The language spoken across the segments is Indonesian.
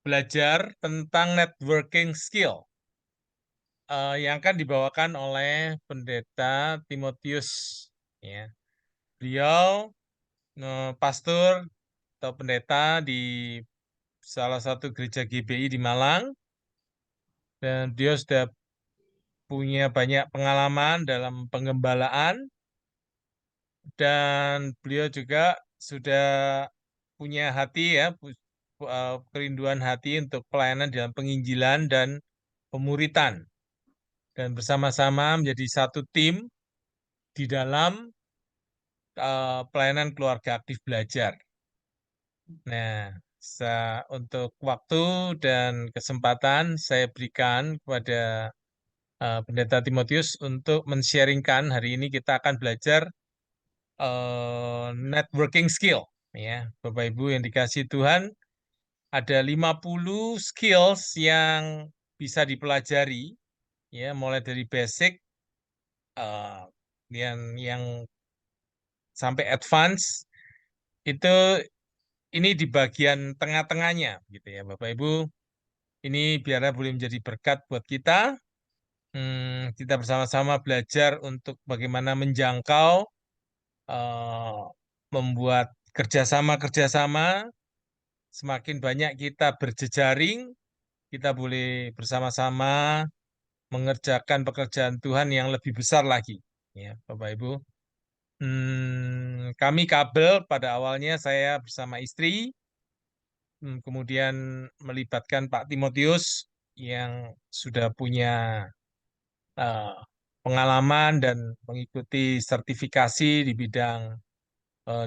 belajar tentang networking skill yang akan dibawakan oleh Pendeta Timotius. Ya. Beliau pastor atau pendeta di salah satu gereja GBI di Malang, dan beliau sudah punya banyak pengalaman dalam penggembalaan, dan beliau juga sudah punya hati ya, kerinduan hati untuk pelayanan dalam penginjilan dan pemuritan, dan bersama-sama menjadi satu tim di dalam pelayanan keluarga aktif belajar. Nah, untuk waktu dan kesempatan saya berikan kepada Pendeta Timotius untuk men-sharingkan. Hari ini kita akan belajar networking skill. Ya, Bapak Ibu yang dikasihi Tuhan, ada 50 skills yang bisa dipelajari, ya, mulai dari basic eh, yang sampai advance. Itu ini di bagian tengah-tengahnya, gitu ya, Bapak Ibu. Ini biarlah boleh menjadi berkat buat kita. Kita bersama-sama belajar untuk bagaimana menjangkau, eh, membuat kerjasama-kerjasama. Semakin banyak kita berjejaring, kita boleh bersama-sama mengerjakan pekerjaan Tuhan yang lebih besar lagi. Ya, Bapak Ibu. Kami kabel pada awalnya saya bersama istri, kemudian melibatkan Pak Timotius yang sudah punya eh, pengalaman dan mengikuti sertifikasi di bidang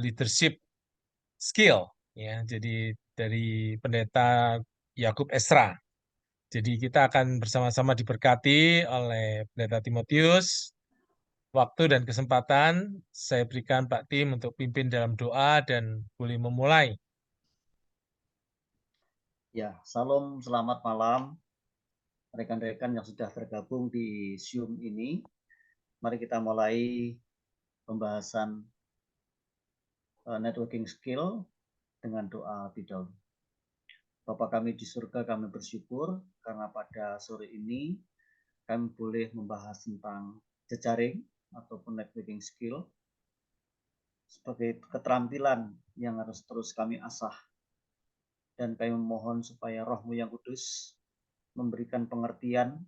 leadership skill, ya. Jadi dari Pendeta Yakub Esra. Jadi kita akan bersama-sama diberkati oleh Pendeta Timotius. Waktu dan kesempatan saya berikan Pak Tim untuk pimpin dalam doa dan boleh memulai. Ya, salam, selamat malam rekan-rekan yang sudah tergabung di Zoom ini. Mari kita mulai pembahasan networking skill dengan doa lebih dahulu. Bapa kami di surga, kami bersyukur karena pada sore ini kami boleh membahas tentang jejaring ataupun networking skill sebagai keterampilan yang harus terus kami asah. Dan kami memohon supaya Roh-Mu yang kudus memberikan pengertian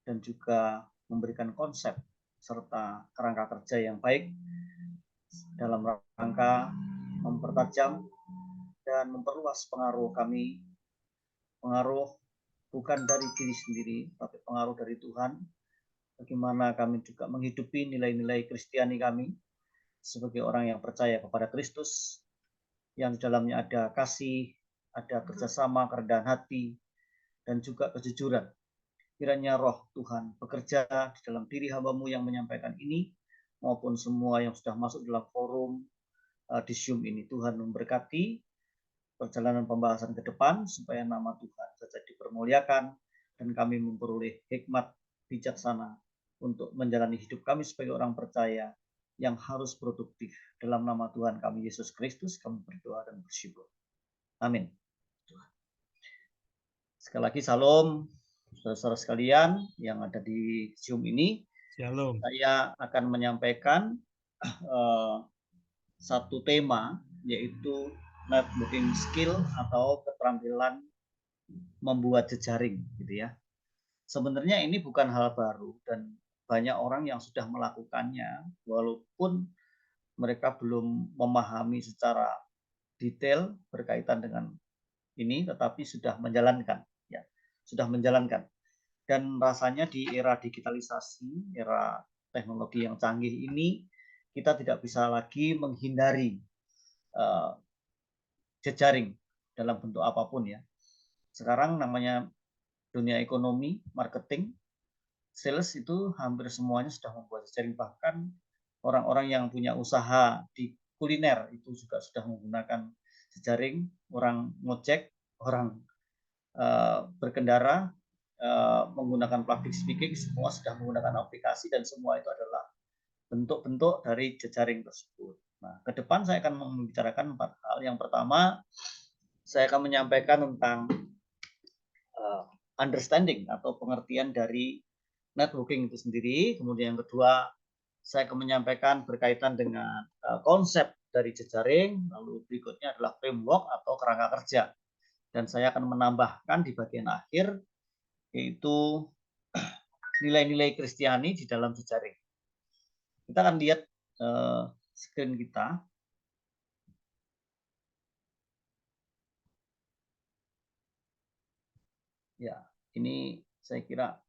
dan juga memberikan konsep serta kerangka kerja yang baik dalam rangka mempertajam dan memperluas pengaruh kami, pengaruh bukan dari diri sendiri, tapi pengaruh dari Tuhan, bagaimana kami juga menghidupi nilai-nilai Kristiani kami sebagai orang yang percaya kepada Kristus, yang di dalamnya ada kasih, ada kerjasama, kerendahan hati, dan juga kejujuran. Kiranya Roh Tuhan bekerja di dalam diri hamba-Mu yang menyampaikan ini, maupun semua yang sudah masuk dalam forum di Zoom ini. Tuhan memberkati perjalanan pembahasan ke depan, supaya nama Tuhan saja dipermuliakan, dan kami memperoleh hikmat bijaksana untuk menjalani hidup kami sebagai orang percaya yang harus produktif. Dalam nama Tuhan kami Yesus Kristus, kami berdoa dan bersyukur. Amin. Sekali lagi salam, saudara-saudara sekalian yang ada di Zoom ini. Shalom. Saya akan menyampaikan satu tema, yaitu networking skill atau keterampilan membuat jejaring, gitu ya. Sebenarnya ini bukan hal baru dan banyak orang yang sudah melakukannya, walaupun mereka belum memahami secara detail berkaitan dengan ini, tetapi sudah menjalankan, ya, sudah menjalankan. Dan rasanya di era digitalisasi, era teknologi yang canggih ini, kita tidak bisa lagi menghindari jejaring dalam bentuk apapun, ya. Sekarang namanya dunia ekonomi, marketing, sales, itu hampir semuanya sudah membuat jejaring. Bahkan orang-orang yang punya usaha di kuliner itu juga sudah menggunakan jejaring. Orang ngojek, orang berkendara menggunakan public speaking, semua sudah menggunakan aplikasi, dan semua itu adalah bentuk-bentuk dari jejaring tersebut. Nah, ke depan saya akan membicarakan 4 hal. Yang pertama, saya akan menyampaikan tentang understanding atau pengertian dari networking itu sendiri. Kemudian yang kedua, saya akan menyampaikan berkaitan dengan konsep dari jejaring. Lalu berikutnya adalah framework atau kerangka kerja. Dan saya akan menambahkan di bagian akhir, yaitu nilai-nilai Kristiani di dalam jejaring. Kita akan lihat screen kita. Ya, ini saya kira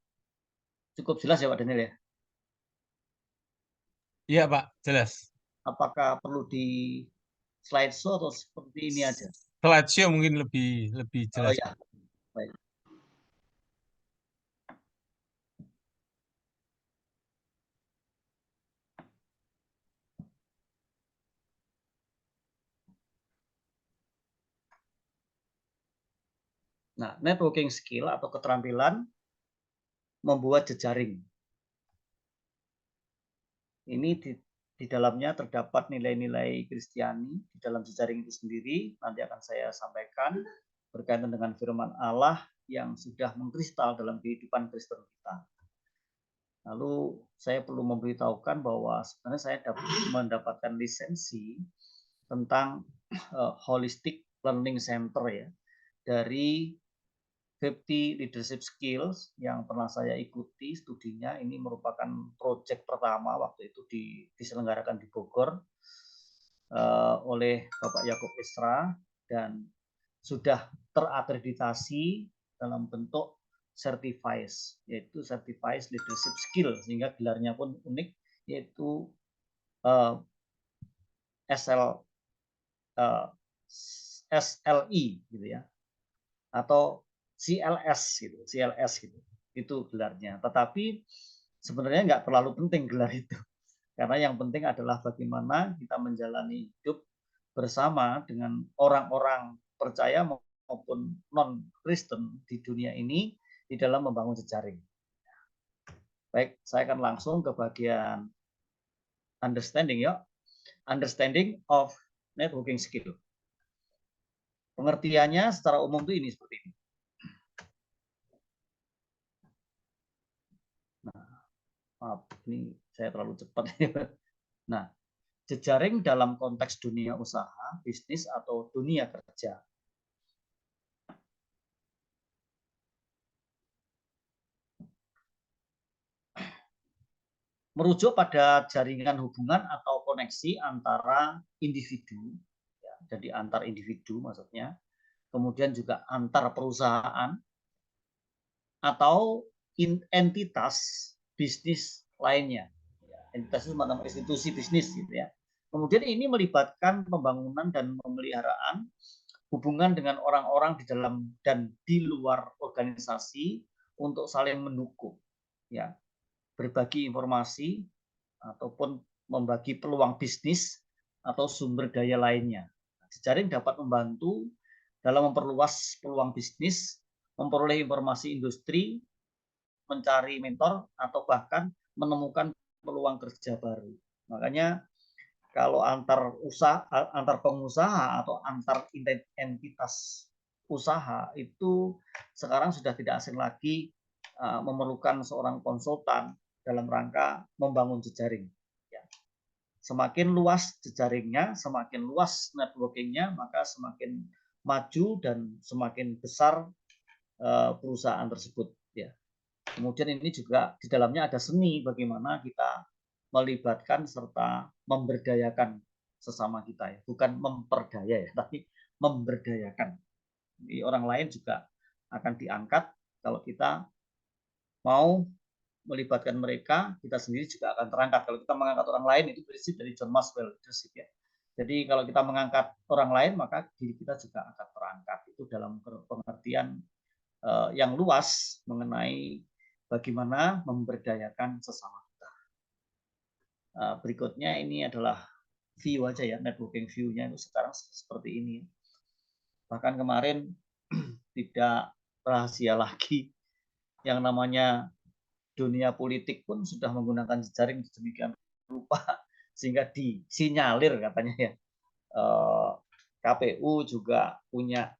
cukup jelas ya Pak Daniel ya. Iya Pak, jelas. Apakah perlu di slideshow atau seperti ini aja? Slideshow mungkin lebih Oh jelas. ya, baik. Nah, networking skill atau keterampilan membuat jejaring. Ini di dalamnya terdapat nilai-nilai Kristiani di dalam jejaring itu sendiri. Nanti akan saya sampaikan berkaitan dengan firman Allah yang sudah mengkristal dalam kehidupan Kristen kita. Lalu saya perlu memberitahukan bahwa sebenarnya saya mendapatkan lisensi tentang Holistic Learning Center ya, dari 50 Leadership Skills yang pernah saya ikuti studinya. Ini merupakan proyek pertama waktu itu diselenggarakan di Bogor oleh Bapak Yakub Isra dan sudah terakreditasi dalam bentuk certifies, yaitu certifies leadership skill, sehingga gelarnya pun unik, yaitu SLI gitu ya, atau CLS gitu, itu gelarnya. Tetapi sebenarnya nggak terlalu penting gelar itu, karena yang penting adalah bagaimana kita menjalani hidup bersama dengan orang-orang percaya maupun non-Kristen di dunia ini di dalam membangun jejaring. Baik, saya akan langsung ke bagian understanding ya. Understanding of networking skill. Pengertiannya secara umum itu ini seperti ini. Nah, maaf, ini saya terlalu cepat. Nah, jejaring dalam konteks dunia usaha, bisnis, atau dunia kerja. Merujuk pada jaringan hubungan atau koneksi antara individu, ya, jadi antar individu maksudnya, kemudian juga antar perusahaan atau entitas bisnis lainnya. Entitas itu semacam institusi bisnis gitu ya. Kemudian ini melibatkan pembangunan dan pemeliharaan hubungan dengan orang-orang di dalam dan di luar organisasi untuk saling mendukung, ya, berbagi informasi ataupun membagi peluang bisnis atau sumber daya lainnya. Jejaring dapat membantu dalam memperluas peluang bisnis, memperoleh informasi industri, mencari mentor, atau bahkan menemukan peluang kerja baru. Makanya kalau antar pengusaha atau antar entitas usaha itu sekarang sudah tidak asing lagi memerlukan seorang konsultan dalam rangka membangun jejaring. Ya. Semakin luas jejaringnya, semakin luas networkingnya, maka semakin maju dan semakin besar perusahaan tersebut. Ya. Kemudian ini juga di dalamnya ada seni bagaimana kita melibatkan serta memberdayakan sesama kita ya, bukan memperdaya ya, tapi memberdayakan. Jadi orang lain juga akan diangkat kalau kita mau melibatkan mereka, kita sendiri juga akan terangkat. Kalau kita mengangkat orang lain, itu prinsip dari John Maxwell leadership ya. Jadi kalau kita mengangkat orang lain, maka diri kita juga akan terangkat. Itu dalam pengertian yang luas mengenai bagaimana memberdayakan sesama kita. Berikutnya ini adalah view aja ya, networking view-nya itu sekarang seperti ini. Bahkan kemarin tidak rahasia lagi, yang namanya dunia politik pun sudah menggunakan jejaring sedemikian rupa sehingga disinyalir katanya ya. KPU juga punya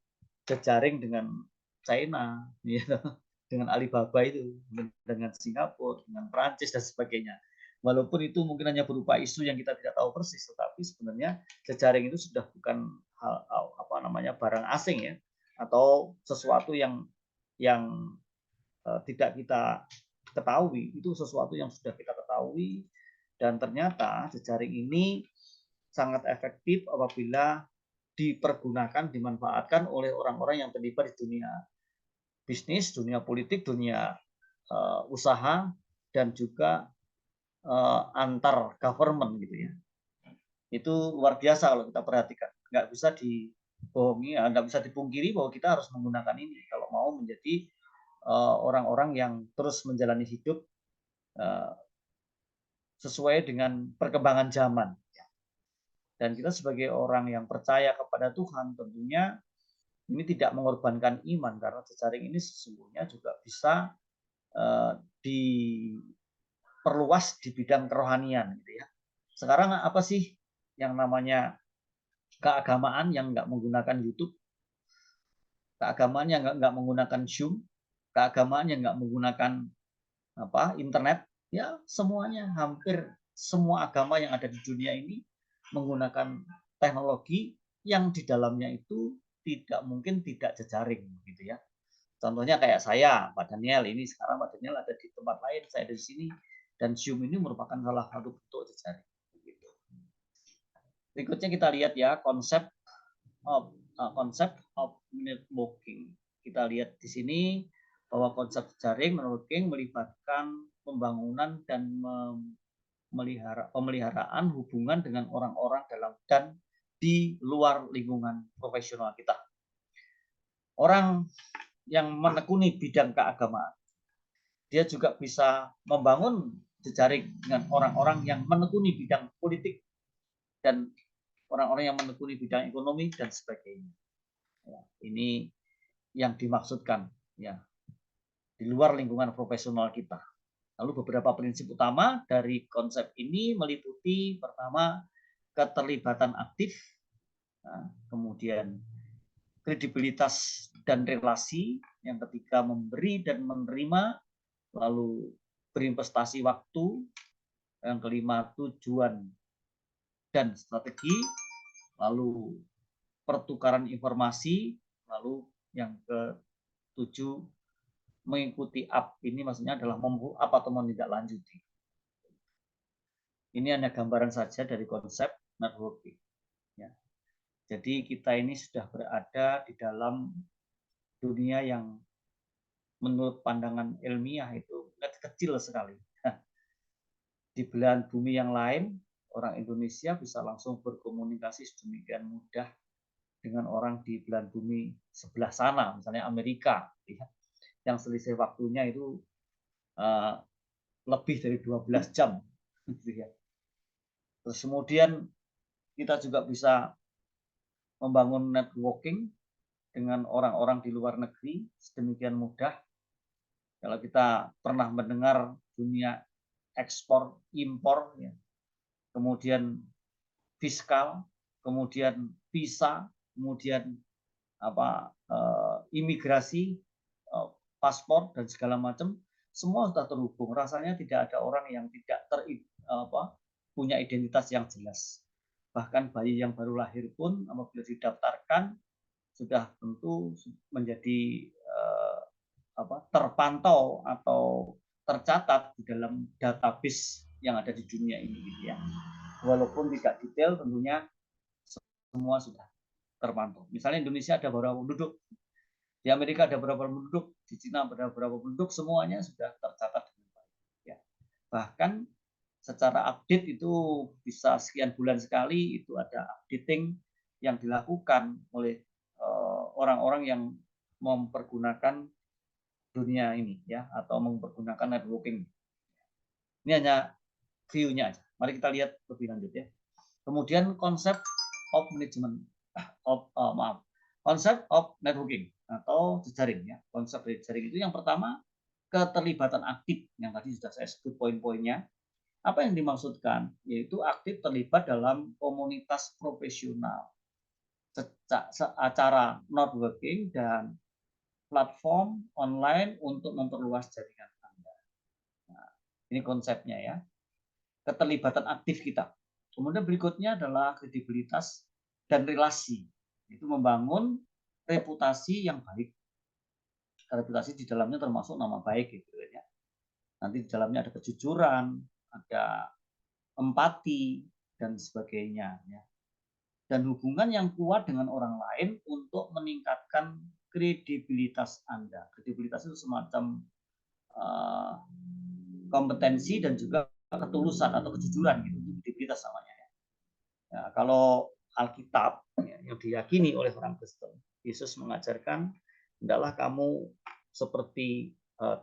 jejaring dengan China, gitu, dengan Alibaba itu, dengan Singapura, dengan Prancis dan sebagainya. Walaupun itu mungkin hanya berupa isu yang kita tidak tahu persis, tetapi sebenarnya jejaring itu sudah bukan barang asing ya, atau sesuatu yang tidak kita ketahui, itu sesuatu yang sudah kita ketahui, dan ternyata jejaring ini sangat efektif apabila dipergunakan, dimanfaatkan oleh orang-orang yang terlibat di dunia bisnis, dunia politik, dunia usaha, dan juga antar government gitu ya. Itu luar biasa kalau kita perhatikan. Nggak bisa dibohongi, nggak bisa dipungkiri bahwa kita harus menggunakan ini kalau mau menjadi orang-orang yang terus menjalani hidup sesuai dengan perkembangan zaman. Dan kita sebagai orang yang percaya kepada Tuhan tentunya ini tidak mengorbankan iman, karena jejaring ini sesungguhnya juga bisa diperluas di bidang kerohanian gitu ya. Sekarang apa sih yang namanya keagamaan yang nggak menggunakan YouTube, keagamaan yang nggak menggunakan Zoom, keagamaan yang nggak menggunakan internet, ya semuanya, hampir semua agama yang ada di dunia ini menggunakan teknologi yang di dalamnya itu tidak mungkin tidak jejaring gitu ya. Contohnya kayak saya, Pak Daniel ini, sekarang Pak Daniel ada di tempat lain, saya ada di sini, dan Zoom ini merupakan salah satu bentuk jejaring. Gitu. Berikutnya kita lihat ya konsep of networking. Kita lihat di sini bahwa konsep jejaring networking melibatkan pembangunan dan pemeliharaan hubungan dengan orang-orang dalam dan di luar lingkungan profesional kita. Orang yang menekuni bidang keagamaan, dia juga bisa membangun jejaring dengan orang-orang yang menekuni bidang politik dan orang-orang yang menekuni bidang ekonomi dan sebagainya. Ya, ini yang dimaksudkan ya, di luar lingkungan profesional kita. Lalu beberapa prinsip utama dari konsep ini meliputi pertama keterlibatan aktif, kemudian kredibilitas dan relasi, yang ketiga memberi dan menerima, lalu berinvestasi waktu, yang kelima tujuan dan strategi, lalu pertukaran informasi, lalu yang ketujuh mengikuti up. Ini maksudnya adalah up atau menindaklanjuti. Ini hanya gambaran saja dari konsep networking. Ya. Jadi kita ini sudah berada di dalam dunia yang menurut pandangan ilmiah itu kecil sekali. Di belahan bumi yang lain, orang Indonesia bisa langsung berkomunikasi sedemikian mudah dengan orang di belahan bumi sebelah sana, misalnya Amerika, ya, yang selisih waktunya itu lebih dari 12 jam. Terus kemudian kita juga bisa membangun networking dengan orang-orang di luar negeri sedemikian mudah. Kalau kita pernah mendengar dunia ekspor impor, ya, kemudian fiskal, kemudian visa, kemudian imigrasi, paspor dan segala macam, semua sudah terhubung. Rasanya tidak ada orang yang tidak punya identitas yang jelas. Bahkan bayi yang baru lahir pun apabila didaftarkan sudah tentu menjadi terpantau atau tercatat di dalam database yang ada di dunia ini gitu ya. Walaupun tidak detail, tentunya semua sudah terpantau. Misalnya Indonesia ada berapa penduduk, di Amerika ada berapa penduduk, di Cina ada berapa penduduk, semuanya sudah tercatat dengan baik. Ya. Bahkan secara update itu bisa sekian bulan sekali itu ada updating yang dilakukan oleh orang-orang yang mempergunakan dunia ini ya, atau mempergunakan networking. Ini hanya view-nya aja. Mari kita lihat lebih lanjut ya. Kemudian konsep of management konsep of networking atau jejaring ya. Konsep jejaring itu yang pertama keterlibatan aktif, yang tadi sudah saya sebut poin-poinnya. Apa yang dimaksudkan? Yaitu aktif terlibat dalam komunitas profesional, acara networking dan platform online untuk memperluas jaringan Anda. Nah, ini konsepnya ya. Keterlibatan aktif kita. Kemudian berikutnya adalah kredibilitas dan relasi. Itu membangun reputasi yang baik. Reputasi di dalamnya termasuk nama baik gitu ya. Nanti di dalamnya ada kejujuran, ada empati dan sebagainya ya. Dan hubungan yang kuat dengan orang lain untuk meningkatkan kredibilitas Anda. Kredibilitas itu semacam kompetensi dan juga ketulusan atau kejujuran gitu. Kredibilitas namanya ya. Ya, kalau Alkitab ya, yang diyakini oleh orang Kristen, Yesus mengajarkan hendaklah kamu seperti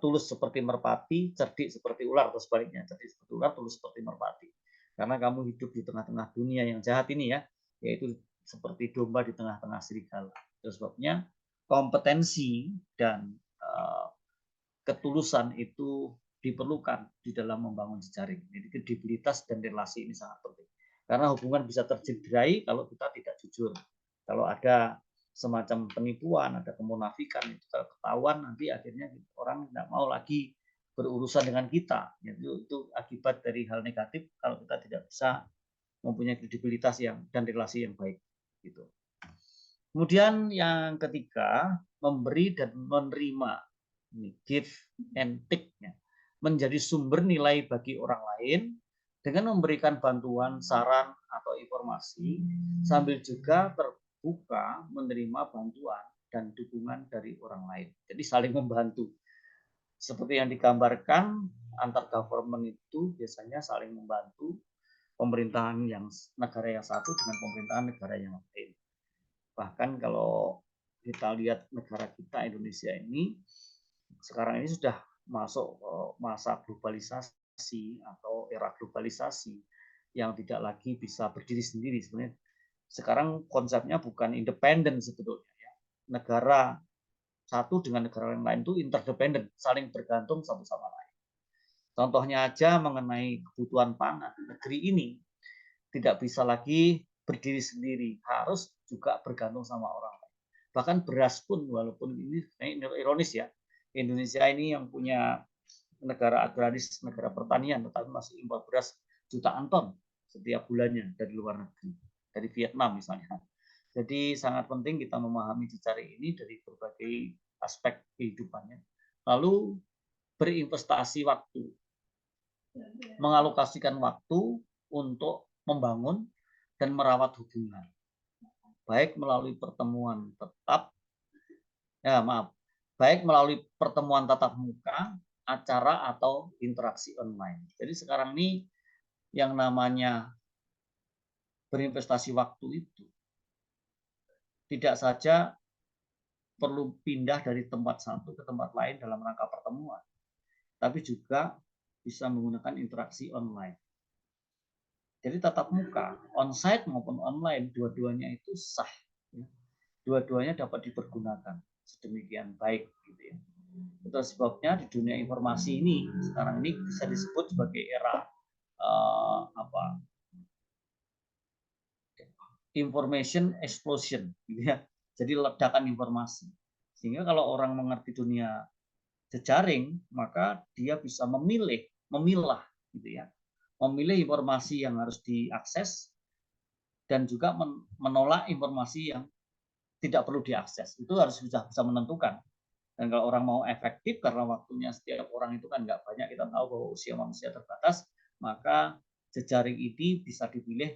tulus seperti merpati, cerdik seperti ular atau sebaliknya, cerdik seperti ular, tulus seperti merpati. Karena kamu hidup di tengah-tengah dunia yang jahat ini ya, yaitu seperti domba di tengah-tengah serigala. Itu sebabnya kompetensi dan ketulusan itu diperlukan di dalam membangun jejaring. Jadi kredibilitas dan relasi ini sangat penting. Karena hubungan bisa tercederai kalau kita tidak jujur. Kalau ada semacam penipuan, ada kemunafikan, itu ketahuan nanti akhirnya orang tidak mau lagi berurusan dengan kita. Itu akibat dari hal negatif kalau kita tidak bisa mempunyai kredibilitas dan relasi yang baik. Gitu. Kemudian yang ketiga, memberi dan menerima. Give and take menjadi sumber nilai bagi orang lain dengan memberikan bantuan, saran atau informasi sambil juga terbuka menerima bantuan dan dukungan dari orang lain. Jadi saling membantu. Seperti yang digambarkan antar government itu biasanya saling membantu pemerintahan yang negara yang satu dengan pemerintahan negara yang lain. Bahkan kalau kita lihat negara kita Indonesia ini sekarang ini sudah masuk masa globalisasi atau era globalisasi yang tidak lagi bisa berdiri sendiri. Sebenarnya sekarang konsepnya bukan independen sebetulnya ya. Negara satu dengan negara yang lain itu interdependen, saling bergantung satu sama lain. Contohnya aja mengenai kebutuhan pangan, negeri ini tidak bisa lagi berdiri sendiri, harus juga bergantung sama orang lain. Bahkan beras pun, walaupun ini ironis ya, Indonesia ini yang punya negara agraris, negara pertanian, tetapi masih impor beras jutaan ton setiap bulannya dari luar negeri, dari Vietnam misalnya. Jadi sangat penting kita memahami jejaring ini dari berbagai aspek kehidupannya. Lalu berinvestasi waktu, mengalokasikan waktu untuk membangun dan merawat hubungan, baik melalui pertemuan baik melalui pertemuan tatap muka, acara atau interaksi online. Jadi sekarang ini yang namanya berinvestasi waktu itu tidak saja perlu pindah dari tempat satu ke tempat lain dalam rangka pertemuan, tapi juga bisa menggunakan interaksi online. Jadi tatap muka, onsite maupun online, dua-duanya itu sah. Dua-duanya dapat dipergunakan sedemikian baik gitu ya. Itu sebabnya di dunia informasi ini sekarang ini bisa disebut sebagai era information explosion gitu ya. Jadi ledakan informasi. Sehingga kalau orang mengerti dunia jejaring, maka dia bisa memilah gitu ya. Memilih informasi yang harus diakses dan juga menolak informasi yang tidak perlu diakses. Itu harus bisa menentukan. Dan kalau orang mau efektif karena waktunya setiap orang itu kan nggak banyak, kita tahu bahwa usia manusia terbatas, maka jejaring ini bisa dipilih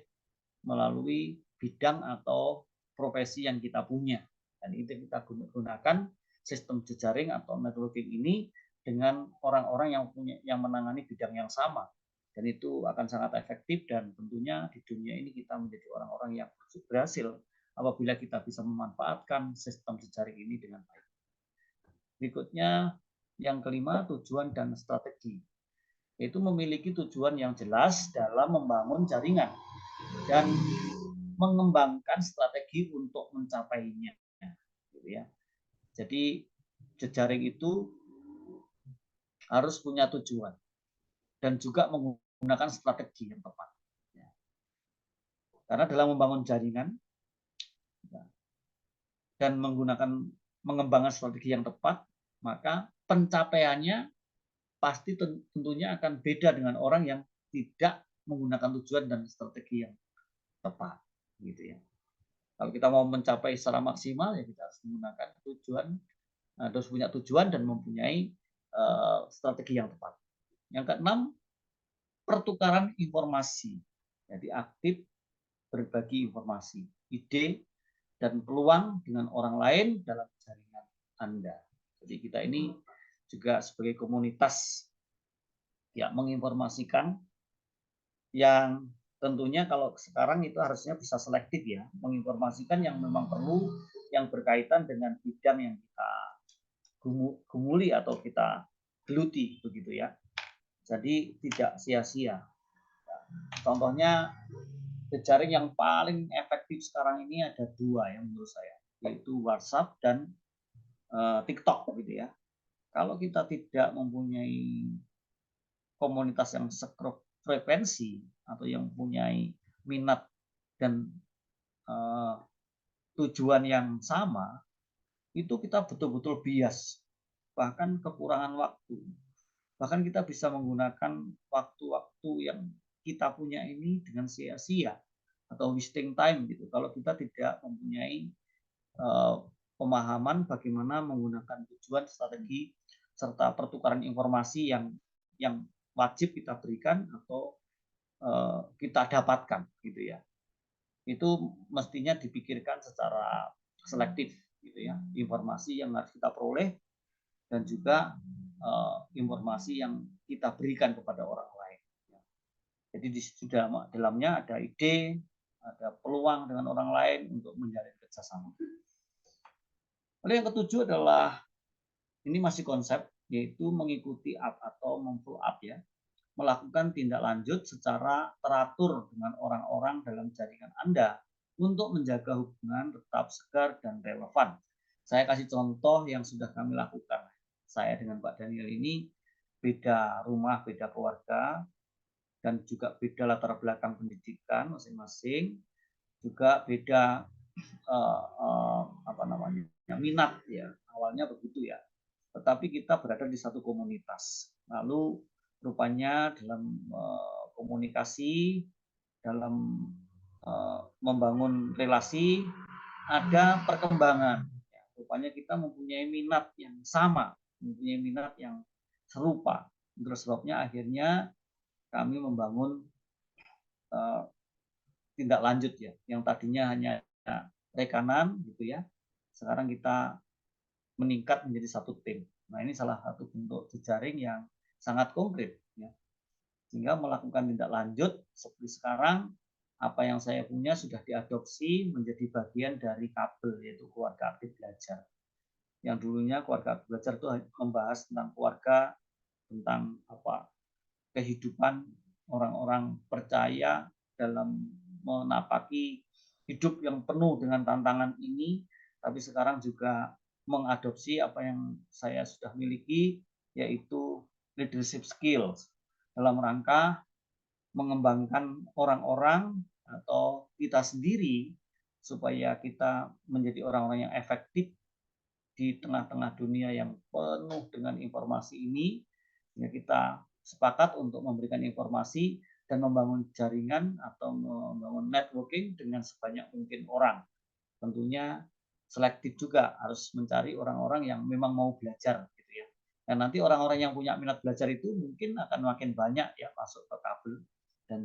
melalui bidang atau profesi yang kita punya. Dan itu kita gunakan sistem jejaring atau networking ini dengan orang-orang yang menangani bidang yang sama. Dan itu akan sangat efektif dan tentunya di dunia ini kita menjadi orang-orang yang berhasil apabila kita bisa memanfaatkan sistem jejaring ini dengan baik. Berikutnya yang kelima, tujuan dan strategi. Itu memiliki tujuan yang jelas dalam membangun jaringan dan mengembangkan strategi untuk mencapainya. Gitu ya. Jadi jejaring itu harus punya tujuan dan juga menggunakan strategi yang tepat. Karena dalam membangun jaringan dan menggunakan mengembangkan strategi yang tepat, maka pencapaiannya pasti tentunya akan beda dengan orang yang tidak menggunakan tujuan dan strategi yang tepat, gitu ya. Kalau kita mau mencapai secara maksimal, ya kita harus menggunakan tujuan, harus punya tujuan dan mempunyai strategi yang tepat. Yang keenam, pertukaran informasi. Jadi aktif berbagi informasi, ide, dan peluang dengan orang lain dalam jaringan Anda. Jadi kita ini juga sebagai komunitas ya menginformasikan yang tentunya kalau sekarang itu harusnya bisa selektif ya, menginformasikan yang memang perlu, yang berkaitan dengan bidang yang kita gumuli atau kita geluti begitu ya. Jadi tidak sia-sia. Contohnya jejaring yang paling efektif sekarang ini ada dua ya menurut saya, yaitu WhatsApp dan TikTok gitu ya. Kalau kita tidak mempunyai komunitas yang frekuensi atau yang mempunyai minat dan tujuan yang sama, itu kita betul-betul bias, bahkan kekurangan waktu. Bahkan kita bisa menggunakan waktu-waktu yang kita punya ini dengan sia-sia atau wasting time gitu. Kalau kita tidak mempunyai pemahaman bagaimana menggunakan tujuan, strategi, serta pertukaran informasi yang wajib kita berikan atau kita dapatkan gitu ya. Itu mestinya dipikirkan secara selektif gitu ya, informasi yang harus kita peroleh dan juga informasi yang kita berikan kepada orang lain. Jadi di dalamnya ada ide, ada peluang dengan orang lain untuk menjalin kerjasama. Lalu yang ketujuh adalah ini masih konsep, yaitu mengikuti up atau memfollow up ya, melakukan tindak lanjut secara teratur dengan orang-orang dalam jaringan Anda untuk menjaga hubungan tetap segar dan relevan. Saya kasih contoh yang sudah kami lakukan. Saya dengan Pak Daniel ini beda rumah, beda keluarga, dan juga beda latar belakang pendidikan masing-masing, juga beda minat ya, awalnya begitu ya. Tetapi kita berada di satu komunitas. Lalu rupanya dalam komunikasi, dalam membangun relasi ada perkembangan. Ya, rupanya kita mempunyai minat yang sama, mempunyai minat yang serupa. Terus sebabnya akhirnya kami membangun tindak lanjut ya, yang tadinya hanya rekanan gitu ya. Sekarang kita meningkat menjadi satu tim. Nah, ini salah satu bentuk jejaring yang sangat konkret ya. Sehingga melakukan tindak lanjut seperti sekarang apa yang saya punya sudah diadopsi menjadi bagian dari kabel, yaitu keluarga aktif belajar. Yang dulunya keluarga aktif belajar itu membahas tentang keluarga, tentang kehidupan orang-orang percaya dalam menapaki hidup yang penuh dengan tantangan ini, tapi sekarang juga mengadopsi apa yang saya sudah miliki, yaitu leadership skills dalam rangka mengembangkan orang-orang atau kita sendiri supaya kita menjadi orang-orang yang efektif di tengah-tengah dunia yang penuh dengan informasi ini. Ya, kita sepakat untuk memberikan informasi dan membangun jaringan atau membangun networking dengan sebanyak mungkin orang. Tentunya selektif juga, harus mencari orang-orang yang memang mau belajar gitu ya. Dan nanti orang-orang yang punya minat belajar itu mungkin akan makin banyak ya masuk ke kabel, dan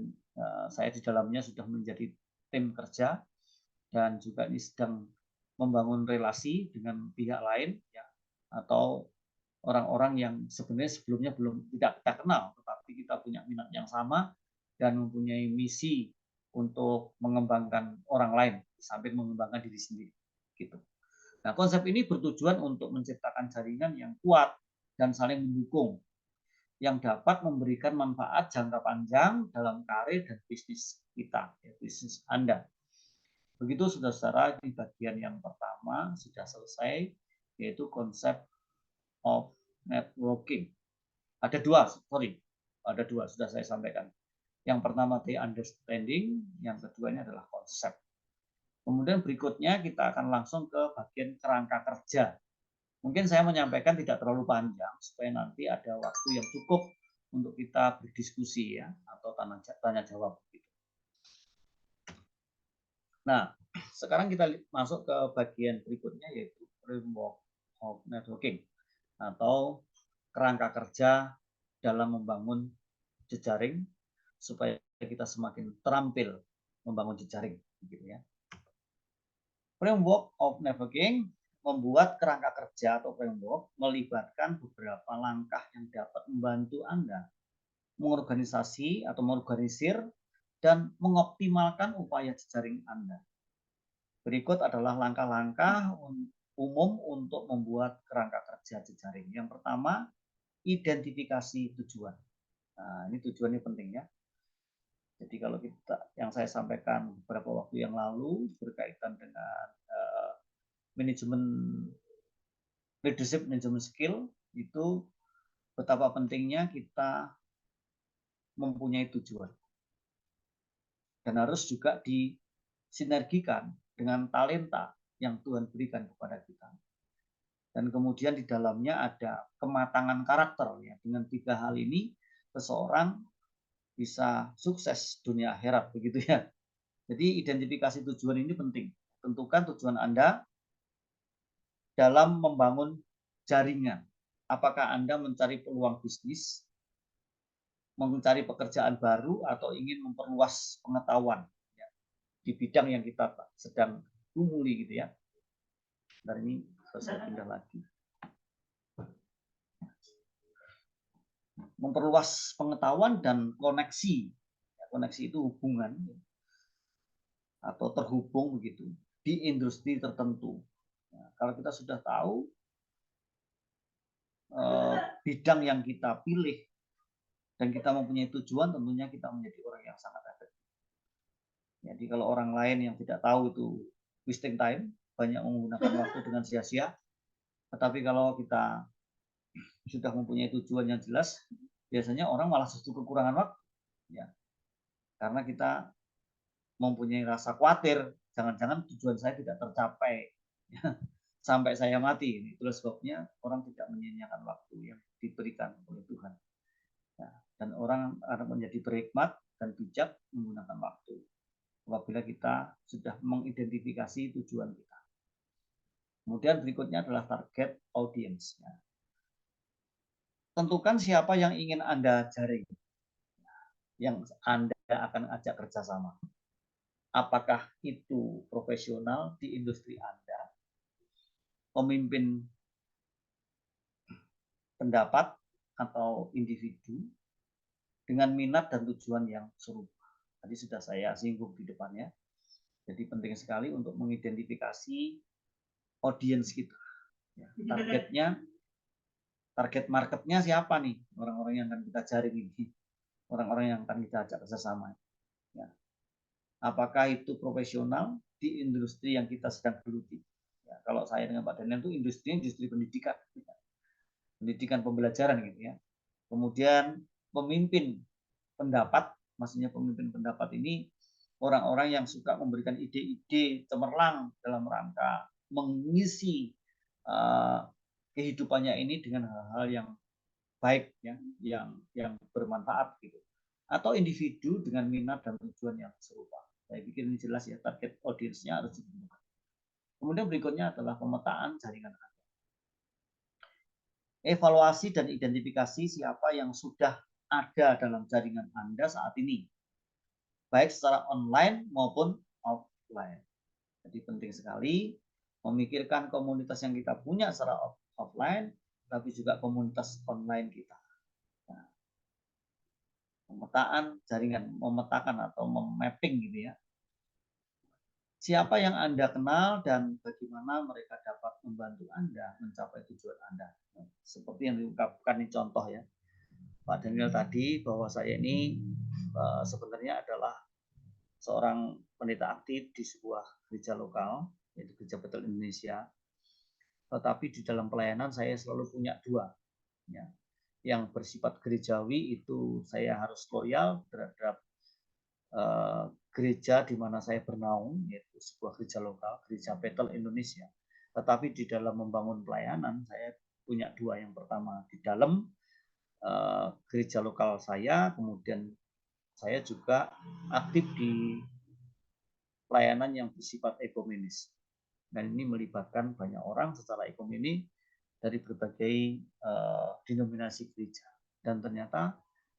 saya di dalamnya sudah menjadi tim kerja dan juga ini sedang membangun relasi dengan pihak lain ya, atau orang-orang yang sebenarnya sebelumnya tidak kita kenal, tetapi kita punya minat yang sama dan mempunyai misi untuk mengembangkan orang lain sambil mengembangkan diri sendiri gitu. Nah, konsep ini bertujuan untuk menciptakan jaringan yang kuat dan saling mendukung yang dapat memberikan manfaat jangka panjang dalam karir dan bisnis kita, ya, bisnis Anda. Begitu saudara-saudara, di bagian yang pertama sudah selesai, yaitu konsep of networking. Ada dua sudah saya sampaikan. Yang pertama the understanding, yang kedua ini adalah konsep. Kemudian berikutnya kita akan langsung ke bagian kerangka kerja. Mungkin saya menyampaikan tidak terlalu panjang supaya nanti ada waktu yang cukup untuk kita berdiskusi ya atau tanya jawab. Nah, sekarang kita masuk ke bagian berikutnya yaitu framework of networking atau kerangka kerja dalam membangun jejaring supaya kita semakin terampil membangun jejaring gitu ya. Framework of networking membuat kerangka kerja atau framework melibatkan beberapa langkah yang dapat membantu Anda mengorganisasi atau mengorganisir dan mengoptimalkan upaya jejaring Anda. Berikut adalah langkah-langkah umum untuk membuat kerangka kerja jejaring. Yang pertama, identifikasi tujuan. Nah, ini tujuannya penting ya. Jadi kalau yang saya sampaikan beberapa waktu yang lalu berkaitan dengan manajemen leadership management skill itu betapa pentingnya kita mempunyai tujuan dan harus juga disinergikan dengan talenta yang Tuhan berikan kepada kita. Dan kemudian di dalamnya ada kematangan karakter ya. Dengan 3 hal ini seseorang bisa sukses dunia akhirat begitu ya. Jadi identifikasi tujuan ini penting. Tentukan tujuan Anda dalam membangun jaringan. Apakah Anda mencari peluang bisnis, mencari pekerjaan baru, atau ingin memperluas pengetahuan ya, di bidang yang kita sedang gumuli gitu ya. Dan ini saya pindah lagi. Memperluas pengetahuan dan koneksi. Koneksi itu hubungan atau terhubung begitu di industri tertentu. Nah, kalau kita sudah tahu bidang yang kita pilih dan kita mempunyai tujuan, tentunya kita menjadi orang yang sangat efektif. Jadi kalau orang lain yang tidak tahu itu wasting time, banyak menggunakan waktu dengan sia-sia. Tetapi kalau kita sudah mempunyai tujuan yang jelas, biasanya orang malah justru kekurangan waktu. Ya. Karena kita mempunyai rasa khawatir, jangan-jangan tujuan saya tidak tercapai sampai saya mati. Itulah sebabnya orang tidak menyia-nyiakan waktu yang diberikan oleh Tuhan. Nah, dan orang akan menjadi berhikmat dan bijak menggunakan waktu apabila kita sudah mengidentifikasi tujuan kita. Kemudian berikutnya adalah target audience. Tentukan siapa yang ingin Anda jaring, yang Anda akan ajak kerjasama. Apakah itu profesional di industri Anda, pemimpin pendapat atau individu dengan minat dan tujuan yang serupa. Tadi sudah saya singgung di depannya. Jadi penting sekali untuk mengidentifikasi audiens kita. Targetnya, target marketnya siapa nih? Orang-orang yang akan kita jaring ini. Orang-orang yang akan kita ajak kerjasama. Ya. Apakah itu profesional di industri yang kita sedang geluti? Ya, kalau saya dengan Pak Daniel itu industri pendidikan. Pendidikan pembelajaran gitu ya. Kemudian pemimpin pendapat, maksudnya pemimpin pendapat ini orang-orang yang suka memberikan ide-ide cemerlang dalam rangka mengisi kehidupannya ini dengan hal-hal yang baik ya, yang bermanfaat gitu. Atau individu dengan minat dan tujuan yang serupa. Saya pikir ini jelas ya, target audiensnya harus ditentukan. Kemudian berikutnya adalah pemetaan jaringan Anda. Evaluasi dan identifikasi siapa yang sudah ada dalam jaringan Anda saat ini, baik secara online maupun offline. Jadi penting sekali memikirkan komunitas yang kita punya secara offline, tapi juga komunitas online kita. Nah, pemetaan jaringan, memetakan atau memapping gitu ya. Siapa yang Anda kenal dan bagaimana mereka dapat membantu Anda mencapai tujuan Anda. Nah, seperti yang diungkapkan ini contoh ya, Pak Daniel tadi, bahwa saya ini sebenarnya adalah seorang pendeta aktif di sebuah gereja lokal, yaitu Gereja Betel Indonesia. Tetapi di dalam pelayanan saya selalu punya dua. Ya. Yang bersifat gerejawi itu saya harus loyal terhadap gereja di mana saya bernaung, yaitu sebuah gereja lokal, Gereja Betel Indonesia. Tetapi di dalam membangun pelayanan, saya punya dua. Yang pertama di dalam gereja lokal saya, kemudian saya juga aktif di pelayanan yang bersifat ekumenis. Dan ini melibatkan banyak orang secara ekumenik dari berbagai denominasi gereja. Dan ternyata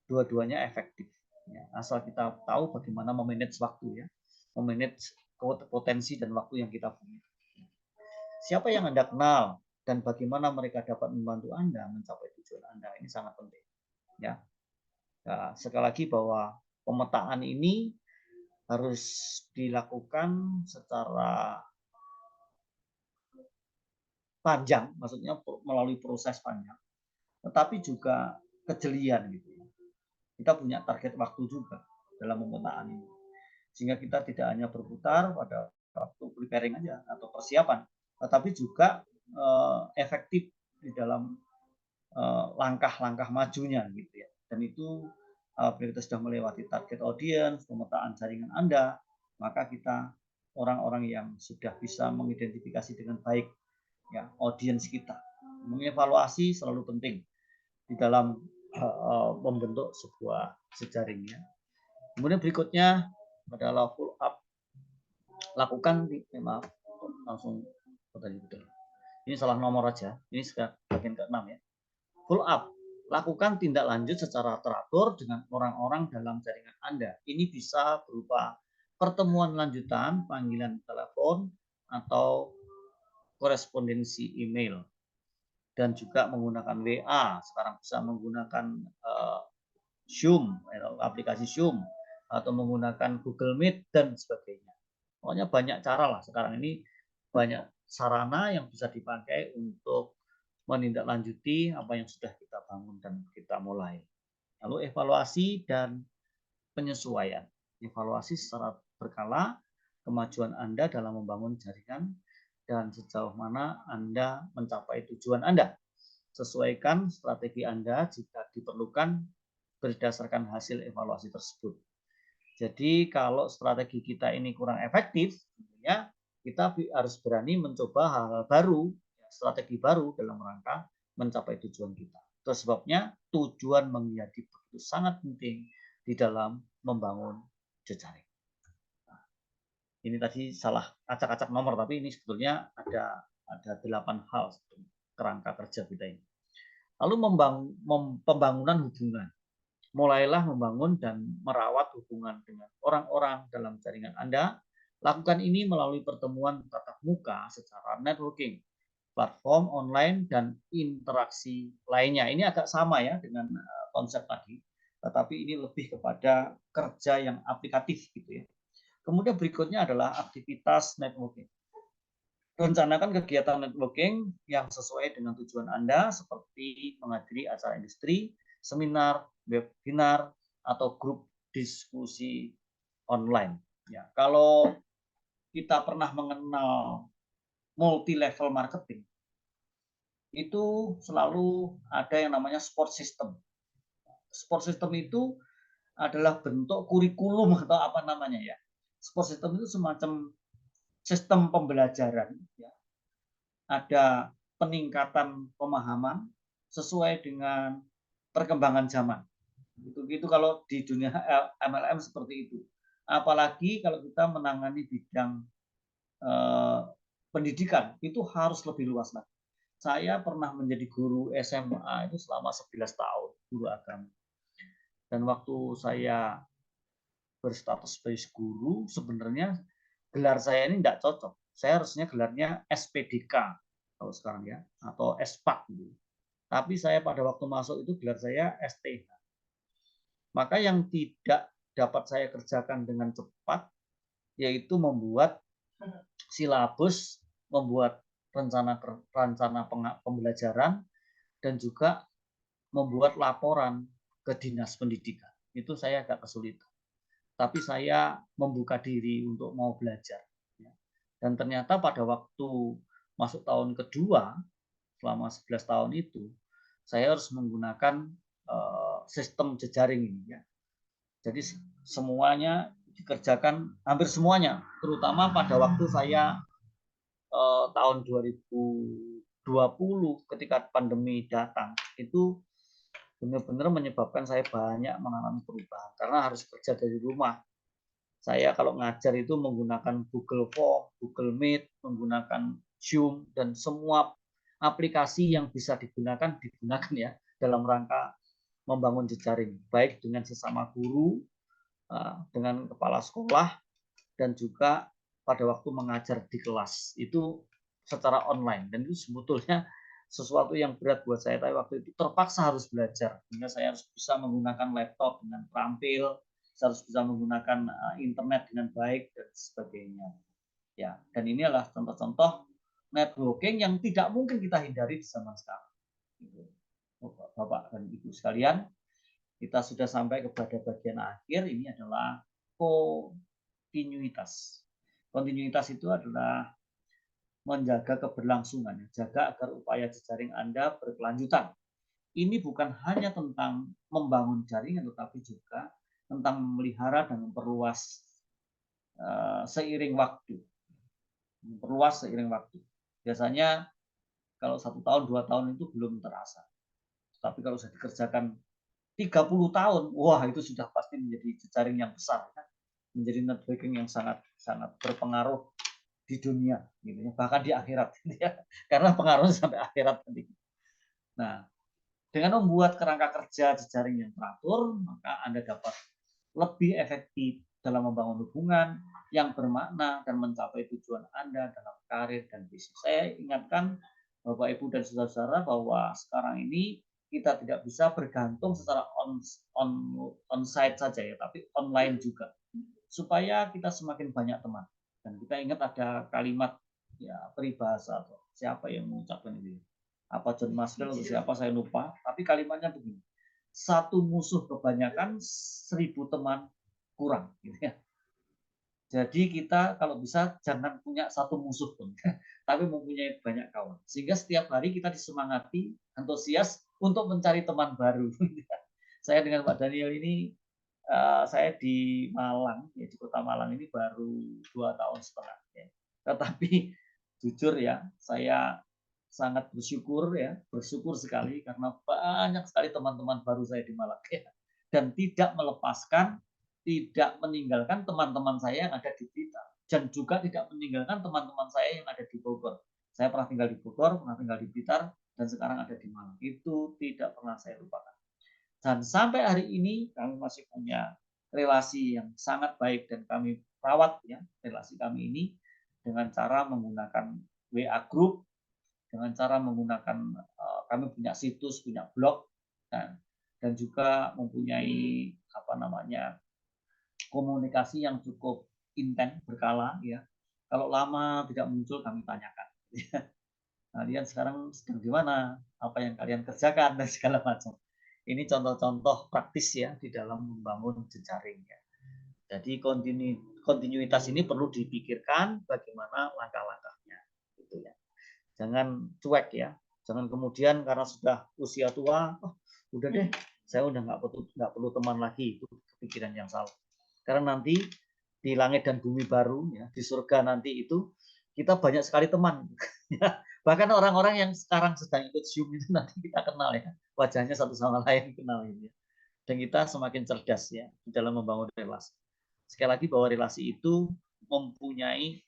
dua-duanya efektif. Ya, asal kita tahu bagaimana memanage waktu, ya, memanage potensi dan waktu yang kita punya. Siapa yang Anda kenal dan bagaimana mereka dapat membantu Anda mencapai tujuan Anda, ini sangat penting. Ya, nah, sekali lagi bahwa pemetaan ini harus dilakukan secara panjang, maksudnya melalui proses panjang, tetapi juga kejelian gitu ya. Kita punya target waktu juga dalam pemetaan ini, sehingga kita tidak hanya berputar pada waktu preparing aja atau persiapan, tetapi juga efektif di dalam langkah-langkah majunya gitu ya. Dan itu apabila kita sudah melewati target audience, pemetaan jaringan Anda, maka kita orang-orang yang sudah bisa mengidentifikasi dengan baik ya audience kita. Mengevaluasi selalu penting di dalam membentuk sebuah jejaring ya. Kemudian berikutnya adalah follow up. Lakukan maaf langsung tadi betul. Ini salah nomor aja. Ini sudah bagian ke-6 ya. Follow up. Lakukan tindak lanjut secara teratur dengan orang-orang dalam jaringan Anda. Ini bisa berupa pertemuan lanjutan, panggilan telepon, atau korespondensi email. Dan juga menggunakan WA. Sekarang bisa menggunakan Zoom, aplikasi Zoom, atau menggunakan Google Meet, dan sebagainya. Pokoknya banyak cara lah sekarang ini, banyak sarana yang bisa dipakai untuk menindaklanjuti apa yang sudah kita bangun dan kita mulai. Lalu evaluasi dan penyesuaian. Evaluasi secara berkala kemajuan Anda dalam membangun jaringan dan sejauh mana Anda mencapai tujuan Anda. Sesuaikan strategi Anda jika diperlukan berdasarkan hasil evaluasi tersebut. Jadi kalau strategi kita ini kurang efektif, tentunya kita harus berani mencoba hal-hal baru, strategi baru dalam rangka mencapai tujuan kita. Itu sebabnya tujuan menjadi begitu sangat penting di dalam membangun jejaring. Nah, ini tadi salah acak-acak nomor, tapi ini sebetulnya ada 8 hal kerangka kerja kita ini. Lalu pembangunan hubungan. Mulailah membangun dan merawat hubungan dengan orang-orang dalam jaringan Anda. Lakukan ini melalui pertemuan tatap muka secara networking, platform online, dan interaksi lainnya. Ini agak sama ya dengan konsep tadi, tetapi ini lebih kepada kerja yang aplikatif gitu ya. Kemudian berikutnya adalah aktivitas networking. Rencanakan kegiatan networking yang sesuai dengan tujuan Anda, seperti menghadiri acara industri, seminar, webinar, atau grup diskusi online. Ya, kalau kita pernah mengenal multi level marketing, itu selalu ada yang namanya support system. Support system itu adalah bentuk kurikulum atau apa namanya ya. Support system itu semacam sistem pembelajaran. Ya. Ada peningkatan pemahaman sesuai dengan perkembangan zaman. Itu kalau di dunia MLM seperti itu. Apalagi kalau kita menangani bidang pendidikan, itu harus lebih luas lagi. Saya pernah menjadi guru SMA itu selama 11 tahun, guru agama. Dan waktu saya berstatus sebagai guru, sebenarnya gelar saya ini tidak cocok. Saya harusnya gelarnya SPDK kalau sekarang ya, atau SPAK gitu. Tapi saya pada waktu masuk itu gelar saya STH. Maka yang tidak dapat saya kerjakan dengan cepat yaitu membuat silabus, membuat rencana pembelajaran, dan juga membuat laporan ke dinas pendidikan. Itu saya agak kesulitan. Tapi saya membuka diri untuk mau belajar. Dan ternyata pada waktu masuk tahun kedua, selama 11 tahun itu, saya harus menggunakan sistem jejaring ini. Ya. Jadi semuanya dikerjakan, hampir semuanya, terutama pada waktu saya tahun 2020 ketika pandemi datang, itu benar-benar menyebabkan saya banyak mengalami perubahan karena harus kerja dari rumah. Saya kalau ngajar itu menggunakan Google Form, Google Meet, menggunakan Zoom, dan semua aplikasi yang bisa digunakan ya dalam rangka membangun jejaring, baik dengan sesama guru, dengan kepala sekolah, dan juga pada waktu mengajar di kelas itu secara online. Dan itu sebetulnya sesuatu yang berat buat saya, tapi waktu itu terpaksa harus belajar sehingga saya harus bisa menggunakan laptop dengan terampil, saya harus bisa menggunakan internet dengan baik dan sebagainya. Ya, dan ini adalah contoh-contoh networking yang tidak mungkin kita hindari di zaman sekarang. Bapak dan Ibu sekalian, kita sudah sampai kepada bagian akhir. Ini adalah kontinuitas. Kontinuitas itu adalah menjaga keberlangsungan, jaga agar upaya jejaring Anda berkelanjutan. Ini bukan hanya tentang membangun jaringan, tetapi juga tentang memelihara dan memperluas seiring waktu. Memperluas seiring waktu. Biasanya kalau 1 tahun, 2 tahun itu belum terasa. Tapi kalau sudah dikerjakan 30 tahun, wah itu sudah pasti menjadi jejaring yang besar. Menjadi networking yang sangat sangat berpengaruh di dunia, gitu ya, bahkan di akhirat, gitu ya, karena pengaruhnya sampai akhirat nanti. Nah, dengan membuat kerangka kerja jejaring yang teratur, maka Anda dapat lebih efektif dalam membangun hubungan yang bermakna dan mencapai tujuan Anda dalam karir dan bisnis. Saya ingatkan Bapak Ibu dan saudara-saudara bahwa sekarang ini kita tidak bisa bergantung secara on site saja ya, tapi online juga supaya kita semakin banyak teman. Dan kita ingat ada kalimat ya peribahasa atau siapa yang mengucapkan ini, apa John Maxwell atau siapa saya lupa, tapi kalimatnya begini, satu musuh kebanyakan, 1000 teman kurang, gitu ya. Jadi kita kalau bisa jangan punya satu musuh pun, tapi mempunyai banyak kawan. Sehingga setiap hari kita disemangati, antusias untuk mencari teman baru. Saya dengan Pak Daniel ini, saya di Malang, ya di kota Malang ini baru 2,5 tahun ya. Tetapi jujur ya, saya sangat bersyukur sekali karena banyak sekali teman-teman baru saya di Malang ya. Dan tidak meninggalkan teman-teman saya yang ada di Blitar dan juga tidak meninggalkan teman-teman saya yang ada di Bogor. Saya pernah tinggal di Bogor, pernah tinggal di Blitar, dan sekarang ada di Malang. Itu tidak pernah saya lupakan. Dan sampai hari ini kami masih punya relasi yang sangat baik dan kami rawat ya relasi kami ini dengan cara menggunakan WA group, dengan cara menggunakan kami punya situs, punya blog, dan juga mempunyai komunikasi yang cukup intens berkala ya. Kalau lama tidak muncul kami tanyakan. Kalian sekarang sedang di mana? Apa yang kalian kerjakan dan segala macam. Ini contoh-contoh praktis ya di dalam membangun jejaring ya. Jadi kontinuitas ini perlu dipikirkan bagaimana langkah-langkahnya gitu ya. Jangan cuek ya. Jangan kemudian karena sudah usia tua, oh, udah deh, saya udah nggak perlu teman lagi. Itu pikiran yang salah. Karena nanti di langit dan bumi baru ya, di surga nanti itu kita banyak sekali teman. Bahkan orang-orang yang sekarang sedang ikut Zoom itu nanti kita kenal ya, wajahnya satu sama lain kenal ini. Dan kita semakin cerdas ya di dalam membangun relasi. Sekali lagi bahwa relasi itu mempunyai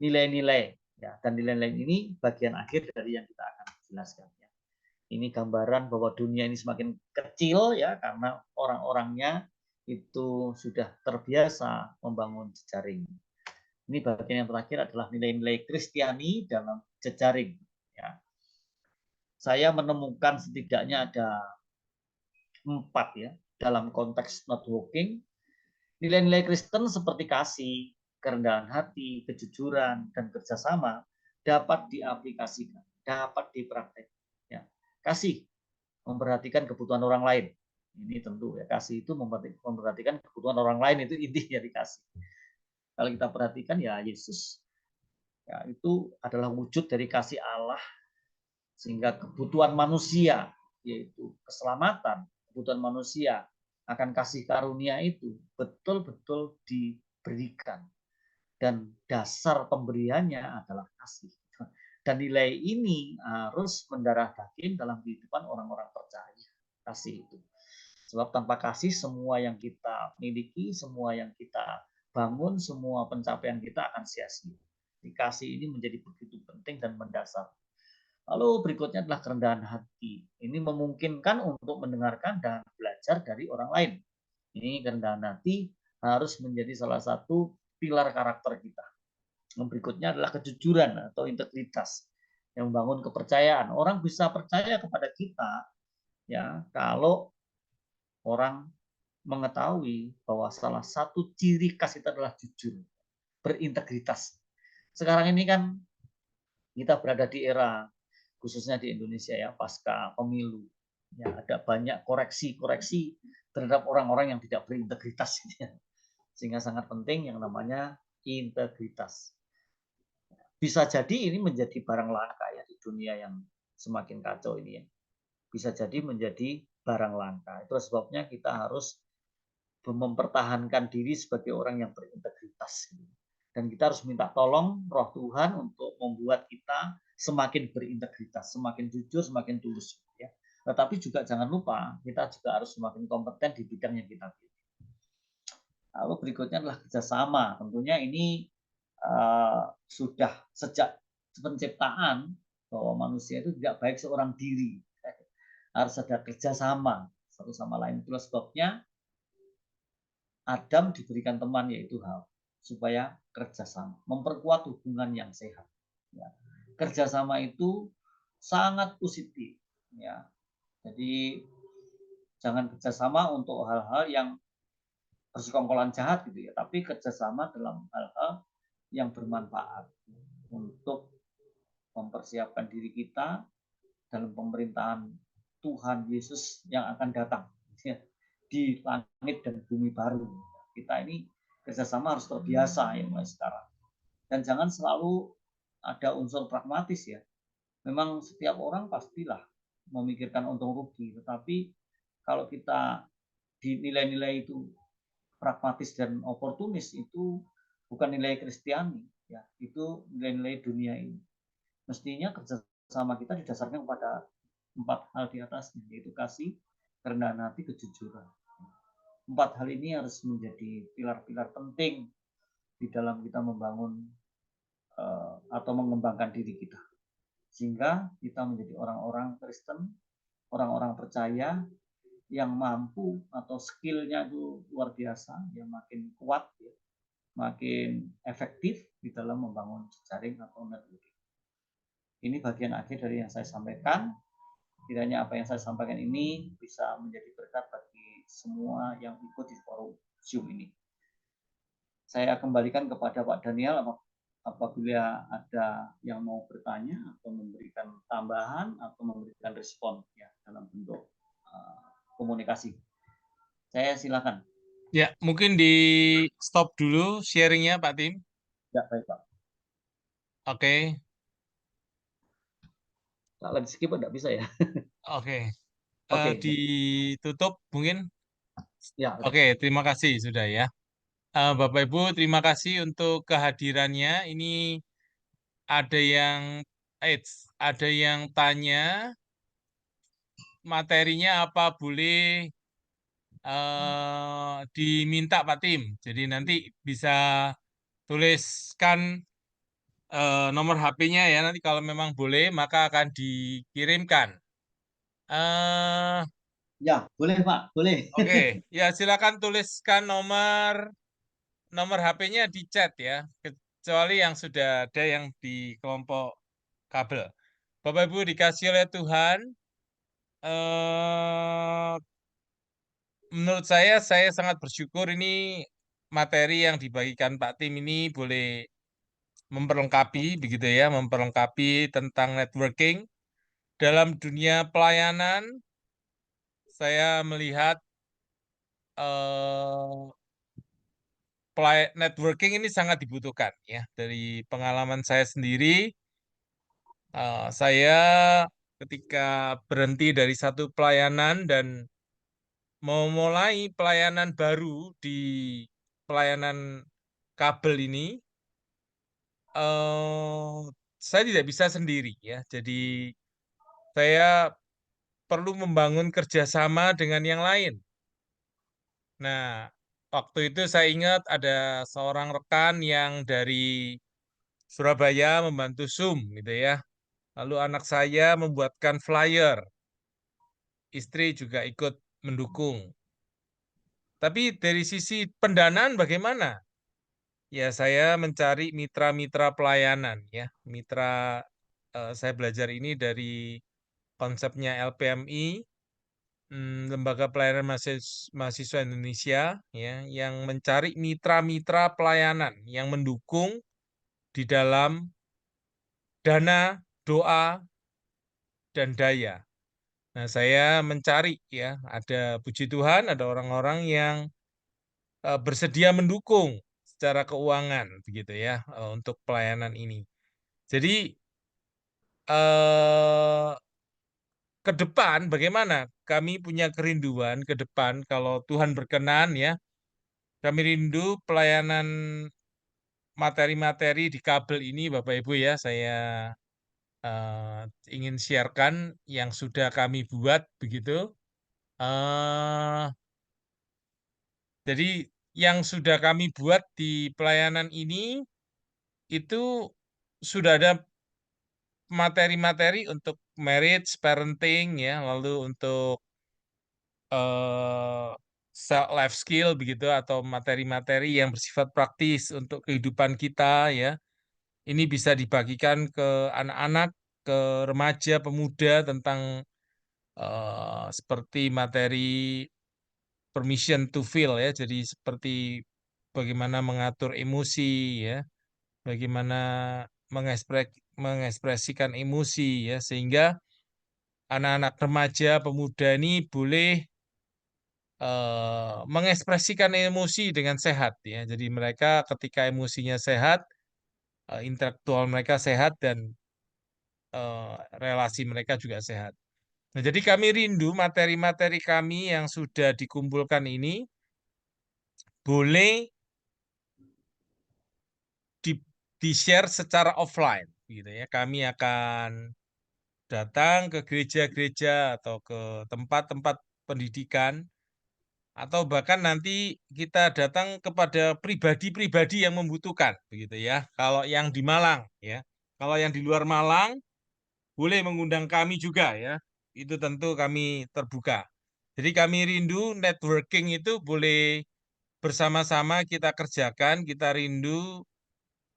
nilai-nilai ya, dan nilai-nilai ini bagian akhir dari yang kita akan jelaskan ya. Ini gambaran bahwa dunia ini semakin kecil ya karena orang-orangnya itu sudah terbiasa membangun jejaring. Ini bagian yang terakhir adalah nilai-nilai Kristiani dalam jejaring. Ya. Saya menemukan setidaknya ada 4 ya dalam konteks networking. Nilai-nilai Kristen seperti kasih, kerendahan hati, kejujuran, dan kerjasama dapat diaplikasikan, dapat dipraktekkan. Ya. Kasih, memperhatikan kebutuhan orang lain. Ini tentu ya, kasih itu memperhatikan kebutuhan orang lain, itu inti dari kasih. Kalau kita perhatikan ya Yesus ya, itu adalah wujud dari kasih Allah sehingga kebutuhan manusia yaitu keselamatan, kebutuhan manusia akan kasih karunia itu betul-betul diberikan dan dasar pemberiannya adalah kasih. Dan nilai ini harus mendarah daging dalam kehidupan orang-orang percaya. Kasih itu. Sebab tanpa kasih semua yang kita miliki, semua yang kita bangun, semua pencapaian kita akan sia-sia. Kasih ini menjadi begitu penting dan mendasar. Lalu berikutnya adalah kerendahan hati. Ini memungkinkan untuk mendengarkan dan belajar dari orang lain. Ini kerendahan hati harus menjadi salah satu pilar karakter kita. Yang berikutnya adalah kejujuran atau integritas yang membangun kepercayaan. Orang bisa percaya kepada kita ya kalau orang mengetahui bahwa salah satu ciri khas itu adalah jujur, berintegritas. Sekarang ini kan kita berada di era khususnya di Indonesia ya pasca pemilu ya ada banyak koreksi-koreksi terhadap orang-orang yang tidak berintegritas ya. Sehingga sangat penting yang namanya integritas. Bisa jadi ini menjadi barang langka ya di dunia yang semakin kacau ini ya. Bisa jadi menjadi barang langka. Itu sebabnya kita harus mempertahankan diri sebagai orang yang berintegritas. Dan kita harus minta tolong roh Tuhan untuk membuat kita semakin berintegritas, semakin jujur, semakin tulus. Ya. Tetapi juga jangan lupa, kita juga harus semakin kompeten di bidang yang kita pilih. Lalu berikutnya adalah kerjasama. Tentunya ini sudah sejak penciptaan bahwa manusia itu tidak baik seorang diri. Harus ada kerjasama satu sama lain. Itulah sebabnya Adam diberikan teman yaitu Hawa supaya kerjasama, memperkuat hubungan yang sehat. Ya. Kerjasama itu sangat positif. Ya. Jadi jangan kerjasama untuk hal-hal yang bersekongkolan jahat gitu ya, tapi kerjasama dalam hal-hal yang bermanfaat untuk mempersiapkan diri kita dalam pemerintahan Tuhan Yesus yang akan datang ya, di langit dan bumi baru. Kita ini kerjasama harus terbiasa ya mulai sekarang. Dan jangan selalu ada unsur pragmatis ya. Memang setiap orang pastilah memikirkan untung rugi, tetapi kalau kita di nilai-nilai itu pragmatis dan oportunis itu bukan nilai Kristiani ya, itu nilai-nilai dunia ini. Mestinya kerjasama kita didasarkan kepada 4 hal di atasnya, yaitu kasih, kerendahan hati, kejujuran. 4 hal ini harus menjadi pilar-pilar penting di dalam kita membangun atau mengembangkan diri kita. Sehingga kita menjadi orang-orang Kristen, orang-orang percaya yang mampu atau skillnya itu luar biasa, yang makin kuat, ya, makin efektif di dalam membangun jejaring atau networking. Ini bagian akhir dari yang saya sampaikan. Kiranya apa yang saya sampaikan ini bisa menjadi berkat bagi semua yang ikut di forum Zoom ini. Saya kembalikan kepada Pak Daniel apabila ada yang mau bertanya atau memberikan tambahan atau memberikan respon ya dalam bentuk komunikasi. Saya silakan. Ya, mungkin di stop dulu sharingnya Pak Tim. Ya, baik Pak. Oke, Kalau di skip enggak bisa ya? oke. Oke. Ditutup mungkin. Ya, udah. Oke, terima kasih sudah ya. Bapak Ibu, terima kasih untuk kehadirannya. Ini ada yang ada yang tanya materinya apa boleh diminta Pak Tim. Jadi nanti bisa tuliskan nomor HP-nya ya. Nanti kalau memang boleh maka akan dikirimkan. eh Ya, boleh Pak, boleh. oke, ya silakan tuliskan nomor nomor HP-nya di chat ya. Kecuali yang sudah ada yang di kelompok kabel. Bapak Ibu dikasih oleh Tuhan, eh, menurut saya sangat bersyukur ini materi yang dibagikan Pak Tim ini boleh memperlengkapi begitu ya, memperlengkapi tentang networking dalam dunia pelayanan. Saya melihat eh, networking ini sangat dibutuhkan ya. Dari pengalaman saya sendiri, saya ketika berhenti dari satu pelayanan dan mau mulai pelayanan baru di pelayanan kabel ini, eh, saya tidak bisa sendiri ya. Jadi saya perlu membangun kerjasama dengan yang lain. Nah, waktu itu saya ingat ada seorang rekan yang dari Surabaya membantu Zoom gitu ya. Lalu anak saya membuatkan flyer, istri juga ikut mendukung. Tapi dari sisi pendanaan bagaimana? Ya, saya mencari mitra-mitra pelayanan ya. Saya belajar ini dari konsepnya LPMI, Lembaga Pelayanan Mahasiswa Indonesia ya, yang mencari mitra-mitra pelayanan yang mendukung di dalam dana, doa, dan daya. Nah, saya mencari ya, ada puji Tuhan, ada orang-orang yang bersedia mendukung secara keuangan begitu ya, untuk pelayanan ini. Jadi eh, ke depan bagaimana? Kami punya kerinduan ke depan kalau Tuhan berkenan ya, kami rindu pelayanan materi-materi di kabel ini Bapak Ibu ya, saya ingin sharekan yang sudah kami buat begitu. eh jadi yang sudah kami buat di pelayanan ini itu sudah ada materi-materi untuk marriage, parenting ya, lalu untuk eh life skill begitu atau materi-materi yang bersifat praktis untuk kehidupan kita ya. Ini bisa dibagikan ke anak-anak, ke remaja, pemuda tentang seperti materi permission to feel ya. Jadi seperti bagaimana mengatur emosi ya, bagaimana mengekspresikan emosi ya sehingga anak-anak remaja, pemuda ini boleh mengekspresikan emosi dengan sehat ya. Jadi mereka ketika emosinya sehat, intelektual mereka sehat dan relasi mereka juga sehat. Nah, jadi kami rindu materi-materi kami yang sudah dikumpulkan ini boleh di di-share secara offline gitu ya. Kami akan datang ke gereja-gereja atau ke tempat-tempat pendidikan atau bahkan nanti kita datang kepada pribadi-pribadi yang membutuhkan begitu ya. Kalau yang di Malang ya. Kalau yang di luar Malang boleh mengundang kami juga ya. Itu tentu kami terbuka. Jadi kami rindu networking itu boleh bersama-sama kita kerjakan, kita rindu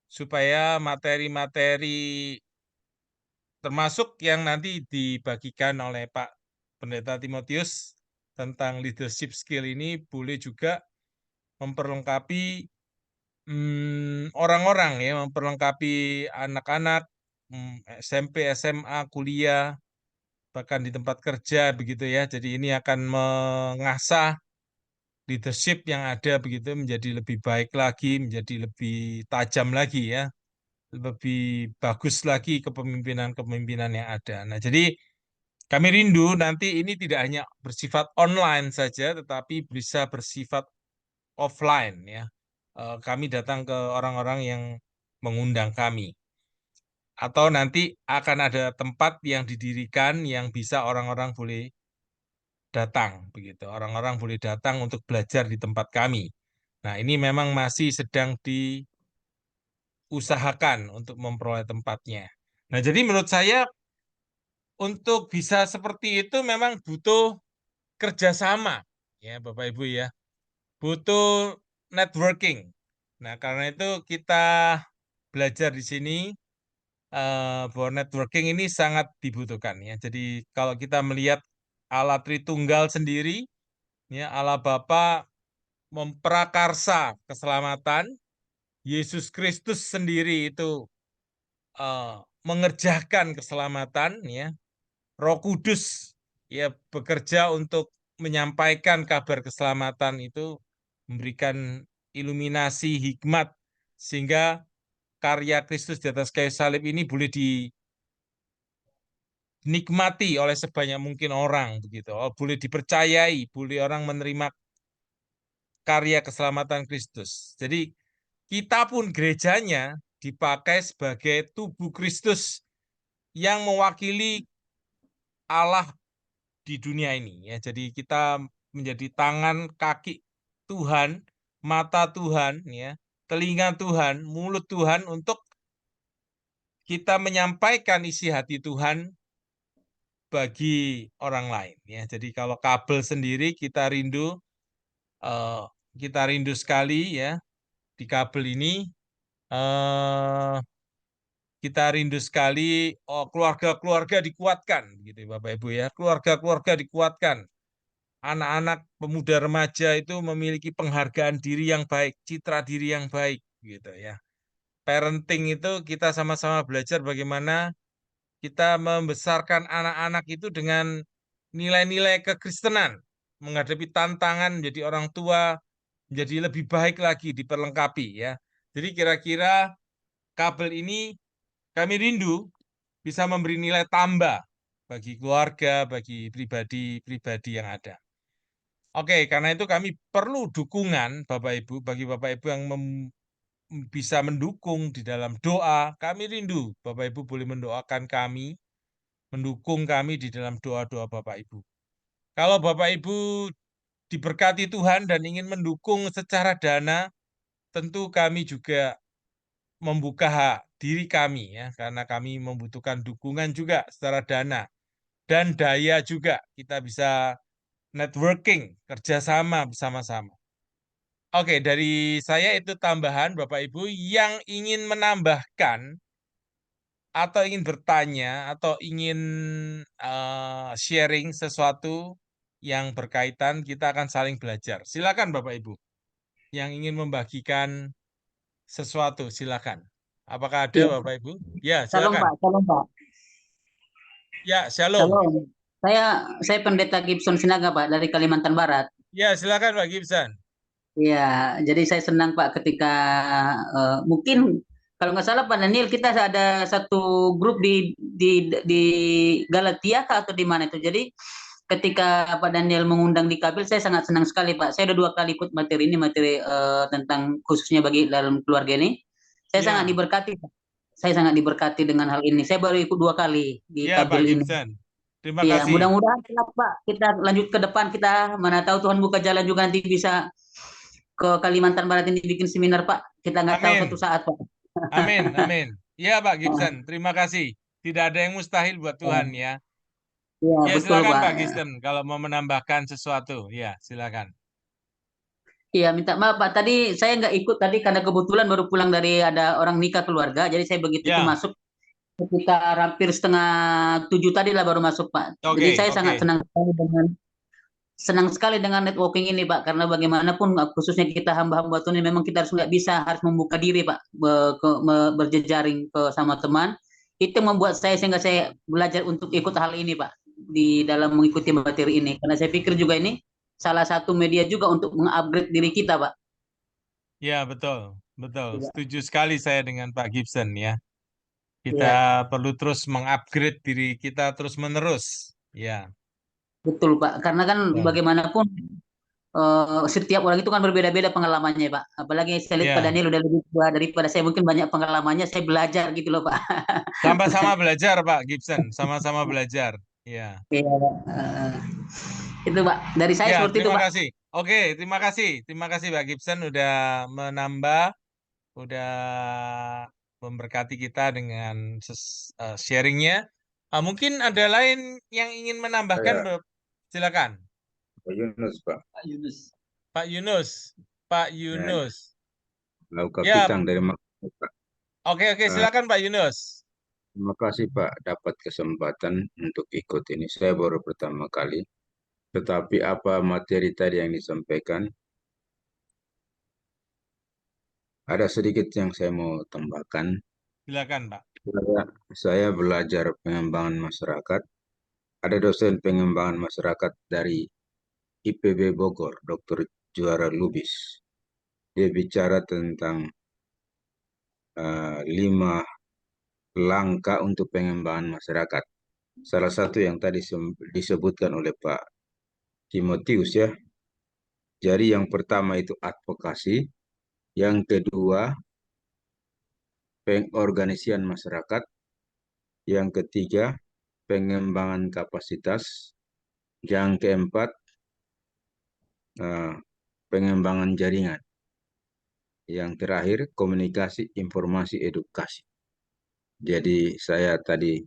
supaya materi-materi termasuk yang nanti dibagikan oleh Pak Pendeta Timotius tentang leadership skill ini boleh juga memperlengkapi orang-orang ya, memperlengkapi anak-anak SMP, SMA, kuliah, bahkan di tempat kerja begitu ya. Jadi ini akan mengasah leadership yang ada begitu menjadi lebih baik lagi, menjadi lebih tajam lagi ya, lebih bagus lagi kepemimpinan-kepemimpinan yang ada. Nah, jadi kami rindu nanti ini tidak hanya bersifat online saja, tetapi bisa bersifat offline ya. Kami datang ke orang-orang yang mengundang kami. Atau nanti akan ada tempat yang didirikan yang bisa orang-orang boleh datang begitu. Orang-orang boleh datang untuk belajar di tempat kami. Nah, ini memang masih sedang diusahakan untuk memperoleh tempatnya. Nah, jadi menurut saya untuk bisa seperti itu memang butuh kerjasama, ya Bapak Ibu ya. Butuh networking. Nah, karena itu kita belajar di sini bahwa networking ini sangat dibutuhkan ya. Jadi kalau kita melihat Allah Tritunggal sendiri, ya Allah Bapa memprakarsa keselamatan, Yesus Kristus sendiri itu eh, mengerjakan keselamatan, ya. Roh Kudus ya bekerja untuk menyampaikan kabar keselamatan itu, memberikan iluminasi hikmat sehingga karya Kristus di atas kayu salib ini boleh dinikmati oleh sebanyak mungkin orang begitu. Oh, boleh dipercayai, boleh orang menerima karya keselamatan Kristus. Jadi kita pun gerejanya dipakai sebagai tubuh Kristus yang mewakili Allah di dunia ini ya. Jadi kita menjadi tangan kaki Tuhan, mata Tuhan ya, telinga Tuhan, mulut Tuhan untuk kita menyampaikan isi hati Tuhan bagi orang lain ya. Jadi kalau kabel sendiri eh, kita rindu sekali ya di kabel ini eh kita rindu sekali keluarga-keluarga dikuatkan gitu ya, Bapak Ibu ya. Keluarga-keluarga dikuatkan. Anak-anak pemuda remaja itu memiliki penghargaan diri yang baik, citra diri yang baik gitu ya. Parenting itu kita sama-sama belajar bagaimana kita membesarkan anak-anak itu dengan nilai-nilai kekristenan, menghadapi tantangan menjadi orang tua, menjadi lebih baik lagi, diperlengkapi ya. Jadi kira-kira kabel ini kami rindu bisa memberi nilai tambah bagi keluarga, bagi pribadi-pribadi yang ada. Oke, karena itu kami perlu dukungan Bapak Ibu, bagi Bapak Ibu yang bisa mendukung di dalam doa. Kami rindu Bapak Ibu boleh mendoakan kami, mendukung kami di dalam doa-doa Bapak Ibu. Kalau Bapak Ibu diberkati Tuhan dan ingin mendukung secara dana, tentu kami juga membuka diri kami ya, karena kami membutuhkan dukungan juga secara dana dan daya juga. Kita bisa networking, kerjasama bersama-sama. Oke, dari saya itu tambahan Bapak Ibu yang ingin menambahkan atau ingin bertanya atau ingin sharing sesuatu yang berkaitan, kita akan saling belajar. Silakan Bapak Ibu yang ingin membagikan sesuatu, silakan. Apakah ada Iya, Bapak Ibu? Ya, Shalom silakan. Pak, Shalom Pak, Ya, shalom. Shalom. Saya Pendeta Gibson Sinaga Pak dari Kalimantan Barat. Ya, silakan Pak Gibson. Iya, jadi saya senang Pak ketika mungkin kalau nggak salah Pak Daniel kita ada satu grup di Galatia kah atau di mana itu. Jadi ketika Pak Daniel mengundang di Kabel, saya sangat senang sekali Pak. Saya udah 2 kali ikut materi ini, materi tentang khususnya bagi dalam keluarga ini. Saya sangat Ya, diberkati Pak. Saya sangat diberkati dengan hal ini. Saya baru ikut 2 kali di ya Pak Kabel ini. Gibson. Terima Iya, kasih. mudah-mudahan Pak kita lanjut ke depan kita mana tahu Tuhan buka jalan juga nanti bisa ke Kalimantan Barat ini bikin seminar Pak. Kita nggak tahu suatu Amin. saat Pak. Amin. Amin. Ya Pak Gibson, terima kasih. Tidak ada yang mustahil buat Tuhan ya. Iya, Ya, betul silakan Pak. Pak Gibson kalau mau menambahkan sesuatu. Ya, silakan. Iya, minta maaf Pak. Tadi saya nggak ikut tadi karena kebetulan baru pulang dari ada orang nikah keluarga. Jadi saya begitu itu Ya, masuk sekitar hampir setengah 7 tadi lah baru masuk Pak. Jadi oke, saya sangat oke. senang sekali dengan networking ini Pak. Karena bagaimanapun khususnya kita hamba-hamba Tuhan ini memang kita harus nggak bisa harus membuka diri Pak berjejaring ke sama teman. Itu membuat saya sehingga saya belajar untuk ikut hal ini Pak di dalam mengikuti materi ini. Karena saya pikir juga ini salah satu media juga untuk mengupgrade diri kita Pak. Ya, betul. Betul. Iya, Setuju sekali saya dengan Pak Gibson ya. Kita iya, perlu terus mengupgrade diri kita terus-menerus. Ya. betul Pak. Karena kan Betul. bagaimanapun setiap orang itu kan berbeda-beda pengalamannya Pak. Apalagi saya lihat Pak Ya, Daniel udah lebih tua daripada saya mungkin banyak pengalamannya. Saya belajar gitu loh Pak. sama-sama belajar Pak Gibson, sama-sama belajar. Ya. Iya, Pak. Itu Pak. Dari saya Ya, seperti itu terima Pak. kasih. Oke, terima kasih. Terima kasih Pak Gibson udah menambah, udah memberkati kita dengan sharingnya. Mungkin ada lain yang ingin menambahkan, Saya silakan. Pak Yunus, Pak. Pak Yunus. Pak Yunus. Pak Ya, Yunus. Lau Ya, Kapitang dari Makassar, Pak. oke, Eh, silakan Pak Yunus. Terima kasih, Pak, dapat kesempatan untuk ikut ini. Saya baru pertama kali. Tetapi apa materi tadi yang disampaikan, ada sedikit yang saya mau tambahkan. Silakan Pak. Saya belajar pengembangan masyarakat. Ada dosen pengembangan masyarakat dari IPB Bogor, Dr. Juara Lubis. Dia bicara tentang 5 langkah untuk pengembangan masyarakat. Salah satu yang tadi disebutkan oleh Pak Timotius ya. Jadi yang pertama itu advokasi, yang kedua pengorganisian masyarakat. Yang ketiga, pengembangan kapasitas. Yang keempat, pengembangan jaringan. Yang terakhir, komunikasi, informasi, edukasi. Jadi saya tadi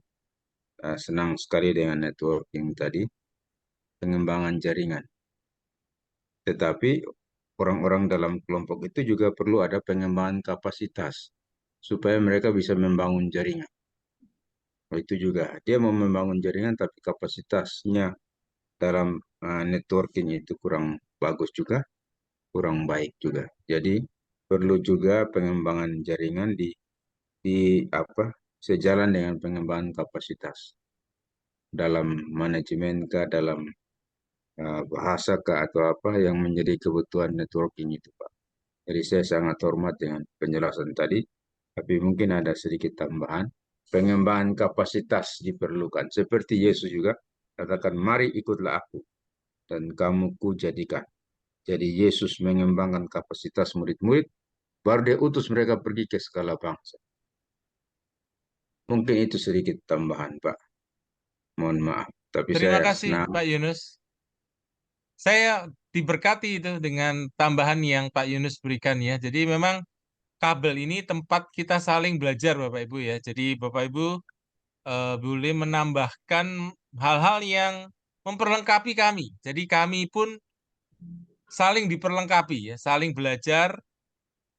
senang sekali dengan networking tadi, pengembangan jaringan. Tetapi orang-orang dalam kelompok itu juga perlu ada pengembangan kapasitas supaya mereka bisa membangun jaringan. Itu juga dia mau membangun jaringan tapi kapasitasnya dalam networking itu kurang bagus juga, kurang baik juga. Jadi perlu juga pengembangan jaringan di sejalan dengan pengembangan kapasitas dalam manajemen dalam bahasa atau apa yang menjadi kebutuhan networking itu, Pak. Jadi saya sangat hormat dengan penjelasan tadi, tapi mungkin ada sedikit tambahan. Pengembangan kapasitas diperlukan. Seperti Yesus juga katakan, mari ikutlah aku dan kamu ku jadikan. Jadi Yesus mengembangkan kapasitas murid-murid, baru dia utus mereka pergi ke segala bangsa. Mungkin itu sedikit tambahan, Pak. Mohon maaf. Tapi Terima saya kasih senang. Pak Yunus. Saya diberkati itu dengan tambahan yang Pak Yunus berikan ya. Jadi memang kabel ini tempat kita saling belajar Bapak Ibu ya. Jadi Bapak Ibu boleh menambahkan hal-hal yang memperlengkapi kami. Jadi kami pun saling diperlengkapi ya, saling belajar.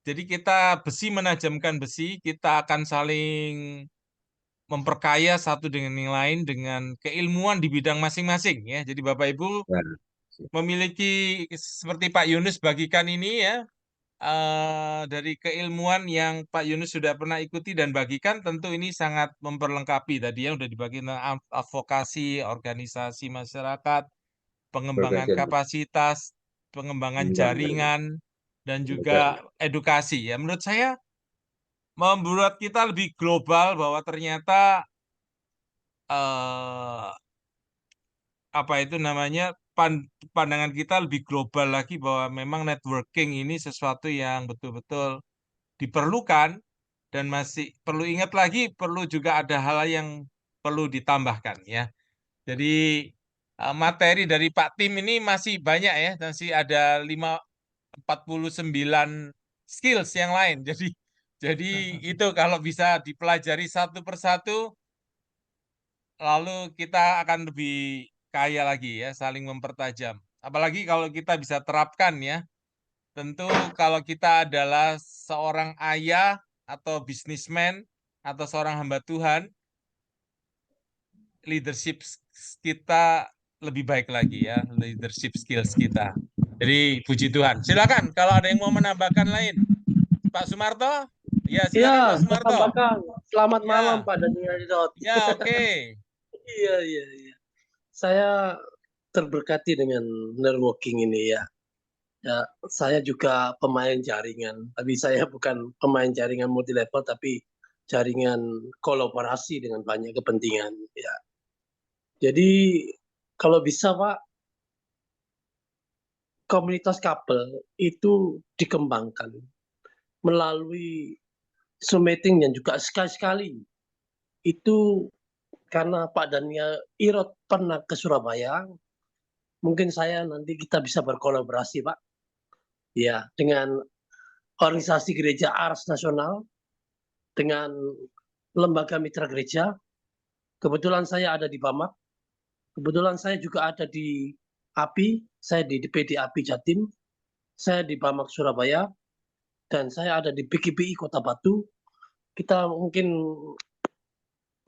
Jadi kita besi menajamkan besi, kita akan saling memperkaya satu dengan yang lain dengan keilmuan di bidang masing-masing ya. Jadi Bapak Ibu Ya, memiliki seperti Pak Yunus bagikan ini ya, dari keilmuan yang Pak Yunus sudah pernah ikuti dan bagikan, tentu ini sangat memperlengkapi tadi yang sudah dibagi tentang advokasi, organisasi masyarakat, pengembangan berkaitan kapasitas, pengembangan dengan jaringan, dan edukasi. juga edukasi. Ya, menurut saya membuat kita lebih global bahwa ternyata eh, apa itu namanya pandangan kita lebih global lagi bahwa memang networking ini sesuatu yang betul-betul diperlukan dan masih perlu ingat lagi perlu juga ada hal yang perlu ditambahkan ya. Jadi materi dari Pak Tim ini masih banyak ya, masih ada 49 skills yang lain. Jadi itu kalau bisa dipelajari satu persatu lalu kita akan lebih kaya lagi ya, saling mempertajam. Apalagi kalau kita bisa terapkan ya. Tentu kalau kita adalah seorang ayah atau bisnismen atau seorang hamba Tuhan, leadership kita lebih baik lagi ya, leadership skills kita. Jadi puji Tuhan. Silakan kalau ada yang mau menambahkan lain. Pak Sumarto? Ya, silakan Pak Ya, saya Sumarto. tambahkan. Selamat malam Ya, Pak Daniel Dot. ya oke. Iya, iya, iya. Saya terberkati dengan networking ini ya. Ya, saya juga pemain jaringan, tapi saya bukan pemain jaringan multi level, tapi jaringan kolaborasi dengan banyak kepentingan. Ya, jadi kalau bisa Pak, komunitas kabel itu dikembangkan melalui Zoom meeting dan juga sekali-sekali itu karena Pak Daniel Irot pernah ke Surabaya, mungkin saya nanti kita bisa berkolaborasi Pak, ya dengan organisasi gereja Ars Nasional, dengan lembaga mitra gereja. Kebetulan saya ada di Bamak, kebetulan saya juga ada di API, saya di DPD API Jatim, saya di Bamak Surabaya, dan saya ada di PKPI Kota Batu. Kita mungkin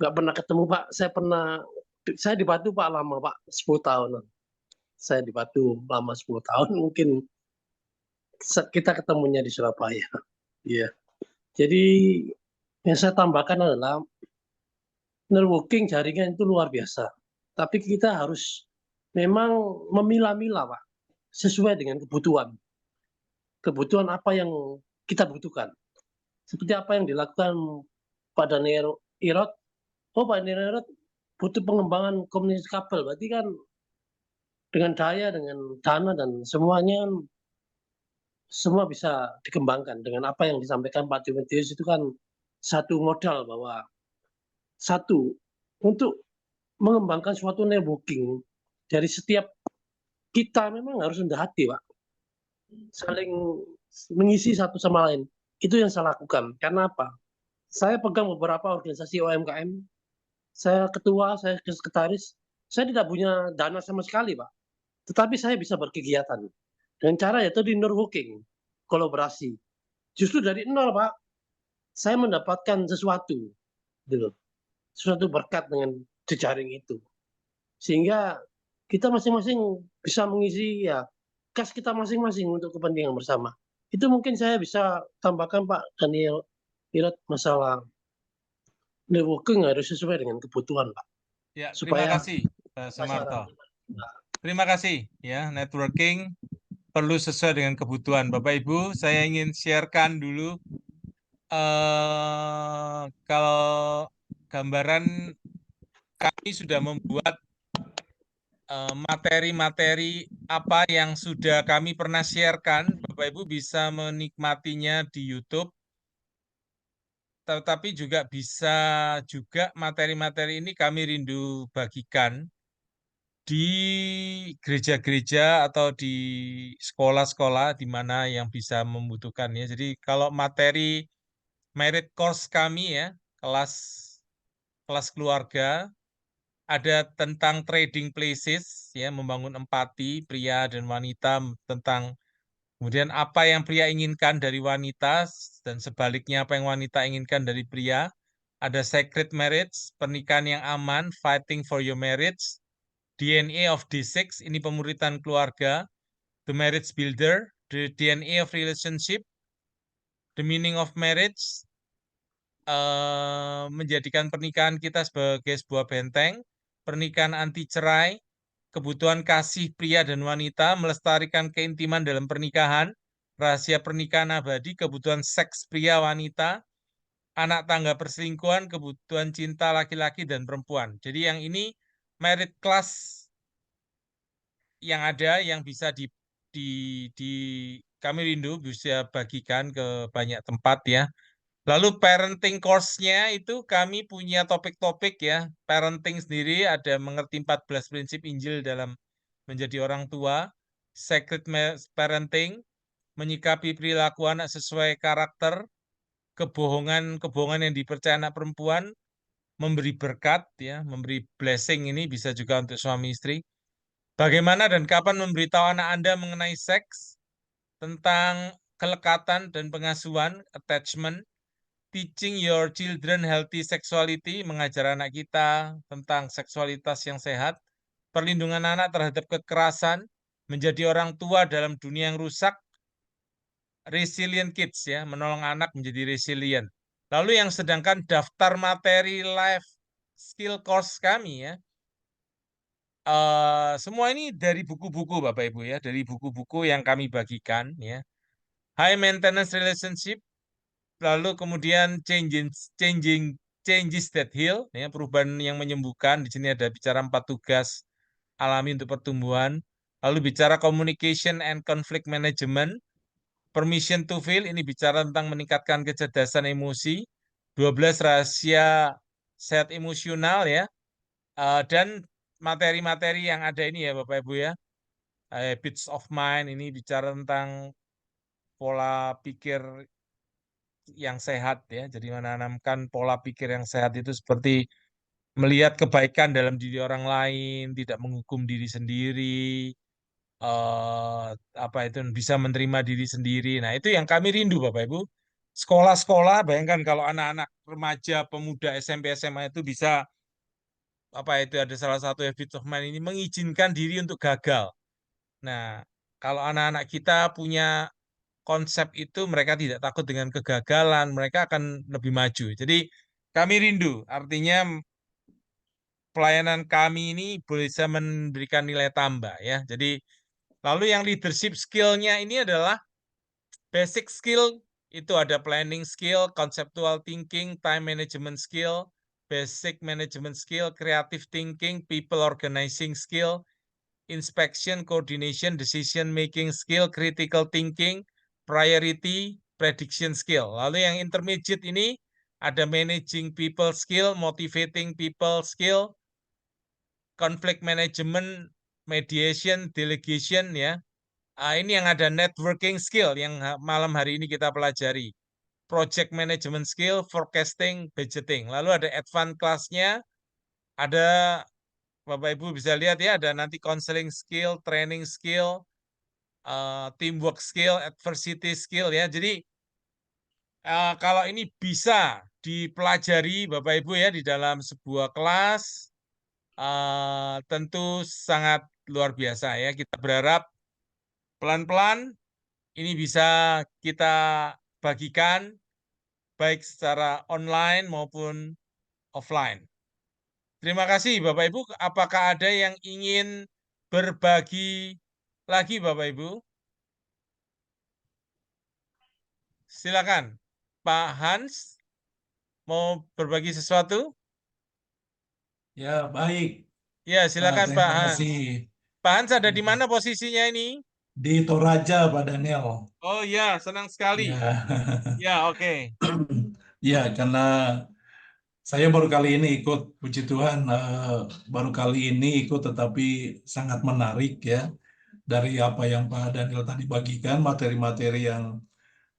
nggak pernah ketemu Pak, saya di Batu Pak lama Pak, 10 tahun. Saya di Batu lama 10 tahun, mungkin kita ketemunya di Surabaya. Iya. Jadi yang saya tambahkan adalah networking jaringan itu luar biasa. Tapi kita harus memang memilah-milah, Pak, sesuai dengan kebutuhan. Kebutuhan apa yang kita butuhkan. Seperti apa yang dilakukan Pak Daniel Irot. Oh, Pak Daniel Irot butuh pengembangan komunitas kabel. Berarti kan dengan daya, dengan dana, dan semuanya semua bisa dikembangkan dengan apa yang disampaikan Pak Timotius itu kan satu modal bahwa satu untuk mengembangkan suatu networking dari setiap kita memang harus rendah hati, Pak. Saling mengisi satu sama lain. Itu yang saya lakukan. Karena apa? Saya pegang beberapa organisasi UMKM. Saya ketua, saya sekretaris. Saya tidak punya dana sama sekali, Pak. Tetapi saya bisa berkegiatan. Dengan cara yaitu di networking, kolaborasi. Justru dari nol, Pak, saya mendapatkan sesuatu. Gitu. Sesuatu berkat dengan jejaring itu. Sehingga kita masing-masing bisa mengisi ya kas kita masing-masing untuk kepentingan bersama. Itu mungkin saya bisa tambahkan Pak Daniel Irat masalah networking harus sesuai dengan kebutuhan Pak. Ya, terima Supaya kasih Pak Sumarto. Terima kasih ya, networking perlu sesuai dengan kebutuhan. Bapak Ibu, saya ingin sharekan dulu kalau gambaran kami sudah membuat materi-materi apa yang sudah kami pernah sharekan. Bapak Ibu bisa menikmatinya di YouTube, tetapi juga bisa juga materi-materi ini kami rindu bagikan di gereja-gereja atau di sekolah-sekolah di mana yang bisa membutuhkannya. Jadi kalau materi merit course kami ya, kelas keluarga, ada tentang trading places ya, membangun empati pria dan wanita, tentang kemudian apa yang pria inginkan dari wanita dan sebaliknya apa yang wanita inginkan dari pria. Ada sacred marriage, pernikahan yang aman, fighting for your marriage. DNA of D6, ini pemuritan keluarga. The Marriage Builder, the DNA of Relationship, the Meaning of Marriage, menjadikan pernikahan kita sebagai sebuah benteng, pernikahan anti cerai, kebutuhan kasih pria dan wanita, melestarikan keintiman dalam pernikahan, rahasia pernikahan abadi, kebutuhan seks pria wanita, anak tangga perselingkuhan, kebutuhan cinta laki-laki dan perempuan. Jadi yang ini merit class yang ada yang bisa di kami rindu bisa bagikan ke banyak tempat ya. Lalu parenting course-nya itu kami punya topik-topik ya. Parenting sendiri ada mengerti 14 prinsip Injil dalam menjadi orang tua, sacred parenting, menyikapi perilaku anak sesuai karakter, kebohongan yang dipercaya anak perempuan, memberi berkat ya, memberi blessing, ini bisa juga untuk suami istri. Bagaimana dan kapan memberitahu anak Anda mengenai seks, tentang kelekatan dan pengasuhan, attachment, teaching your children healthy sexuality, mengajar anak kita tentang seksualitas yang sehat, perlindungan anak terhadap kekerasan, menjadi orang tua dalam dunia yang rusak, resilient kids ya, menolong anak menjadi resilient. Lalu yang sedangkan daftar materi life skill course kami ya, semua ini dari buku-buku Bapak Ibu ya, dari buku-buku yang kami bagikan ya. High maintenance relationship, lalu kemudian changes that heal, ya, perubahan yang menyembuhkan. Di sini ada bicara 4 tugas alami untuk pertumbuhan. Lalu bicara communication and conflict management, permission to feel, ini bicara tentang meningkatkan kecerdasan emosi. 12 rahasia sehat emosional ya. Dan materi-materi yang ada ini ya Bapak Ibu ya, habits of mind, ini bicara tentang pola pikir yang sehat ya. Jadi menanamkan pola pikir yang sehat itu seperti melihat kebaikan dalam diri orang lain, tidak menghukum diri sendiri, apa itu bisa menerima diri sendiri. Nah, itu yang kami rindu Bapak Ibu. Sekolah-sekolah, bayangkan kalau anak-anak remaja, pemuda, SMP, SMA itu bisa apa itu ada salah satu habit of mind ini mengizinkan diri untuk gagal. Nah, kalau anak-anak kita punya konsep itu, mereka tidak takut dengan kegagalan, mereka akan lebih maju. Jadi kami rindu, artinya pelayanan kami ini bisa memberikan nilai tambah ya. Jadi lalu yang leadership skill-nya ini adalah basic skill, itu ada planning skill, conceptual thinking, time management skill, basic management skill, creative thinking, people organizing skill, inspection, coordination, decision making skill, critical thinking, priority, prediction skill. Lalu yang intermediate ini ada managing people skill, motivating people skill, conflict management, mediation, delegation ya. Ini yang ada networking skill yang malam hari ini kita pelajari. Project management skill, forecasting, budgeting. Lalu ada advanced class-nya, ada Bapak Ibu bisa lihat ya, ada nanti counseling skill, training skill, teamwork skill, adversity skill ya. Jadi kalau ini bisa dipelajari Bapak Ibu ya di dalam sebuah kelas, tentu sangat luar biasa ya. Kita berharap pelan-pelan ini bisa kita bagikan baik secara online maupun offline. Terima kasih Bapak Ibu. Apakah ada yang ingin berbagi lagi Bapak Ibu? Silakan. Pak Hans mau berbagi sesuatu? Ya, baik. Ya, silakan Pak Terima Hans. kasih. Pak Hans ada di mana posisinya ini? Di Toraja, Pak Daniel. Oh ya, senang sekali. Ya, Ya, oke. ya, karena saya baru kali ini ikut, puji Tuhan, baru kali ini ikut, tetapi sangat menarik ya. Dari apa yang Pak Daniel tadi bagikan, materi-materi yang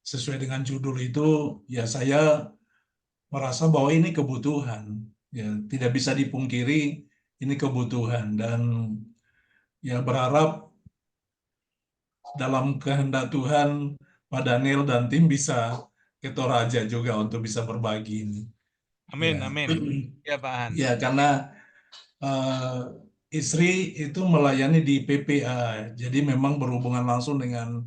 sesuai dengan judul itu, ya saya merasa bahwa ini kebutuhan. Ya, tidak bisa dipungkiri ini kebutuhan. Dan ya berharap dalam kehendak Tuhan, Pak Daniel dan tim bisa ke Toraja juga untuk bisa berbagi ini. Amin, Ya, amin. Ya, Pak Hans. ya karena istri itu melayani di PPA, jadi memang berhubungan langsung dengan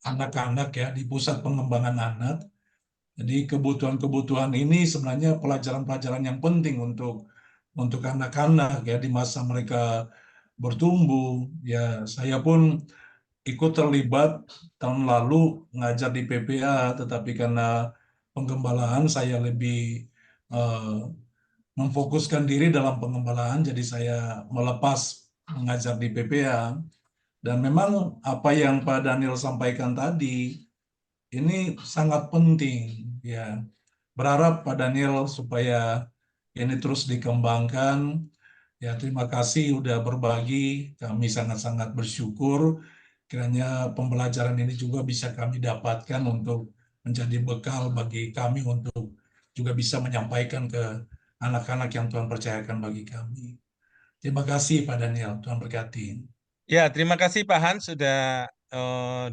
anak-anak ya di pusat pengembangan anak. Jadi kebutuhan-kebutuhan ini sebenarnya pelajaran-pelajaran yang penting untuk anak-anak ya di masa mereka bertumbuh. Ya, saya pun ikut terlibat tahun lalu ngajar di PPA, tetapi karena penggembalaan saya lebih eh, memfokuskan diri dalam pengembalaan, jadi saya melepas mengajar di PPA. Dan memang apa yang Pak Daniel sampaikan tadi ini sangat penting ya. Berharap Pak Daniel supaya ini terus dikembangkan. Ya, terima kasih udah berbagi. Kami sangat-sangat bersyukur. Kiranya pembelajaran ini juga bisa kami dapatkan untuk menjadi bekal bagi kami untuk juga bisa menyampaikan ke anak-anak yang Tuhan percayakan bagi kami. Terima kasih Pak Daniel. Tuhan berkati. Ya, terima kasih Pak Hans sudah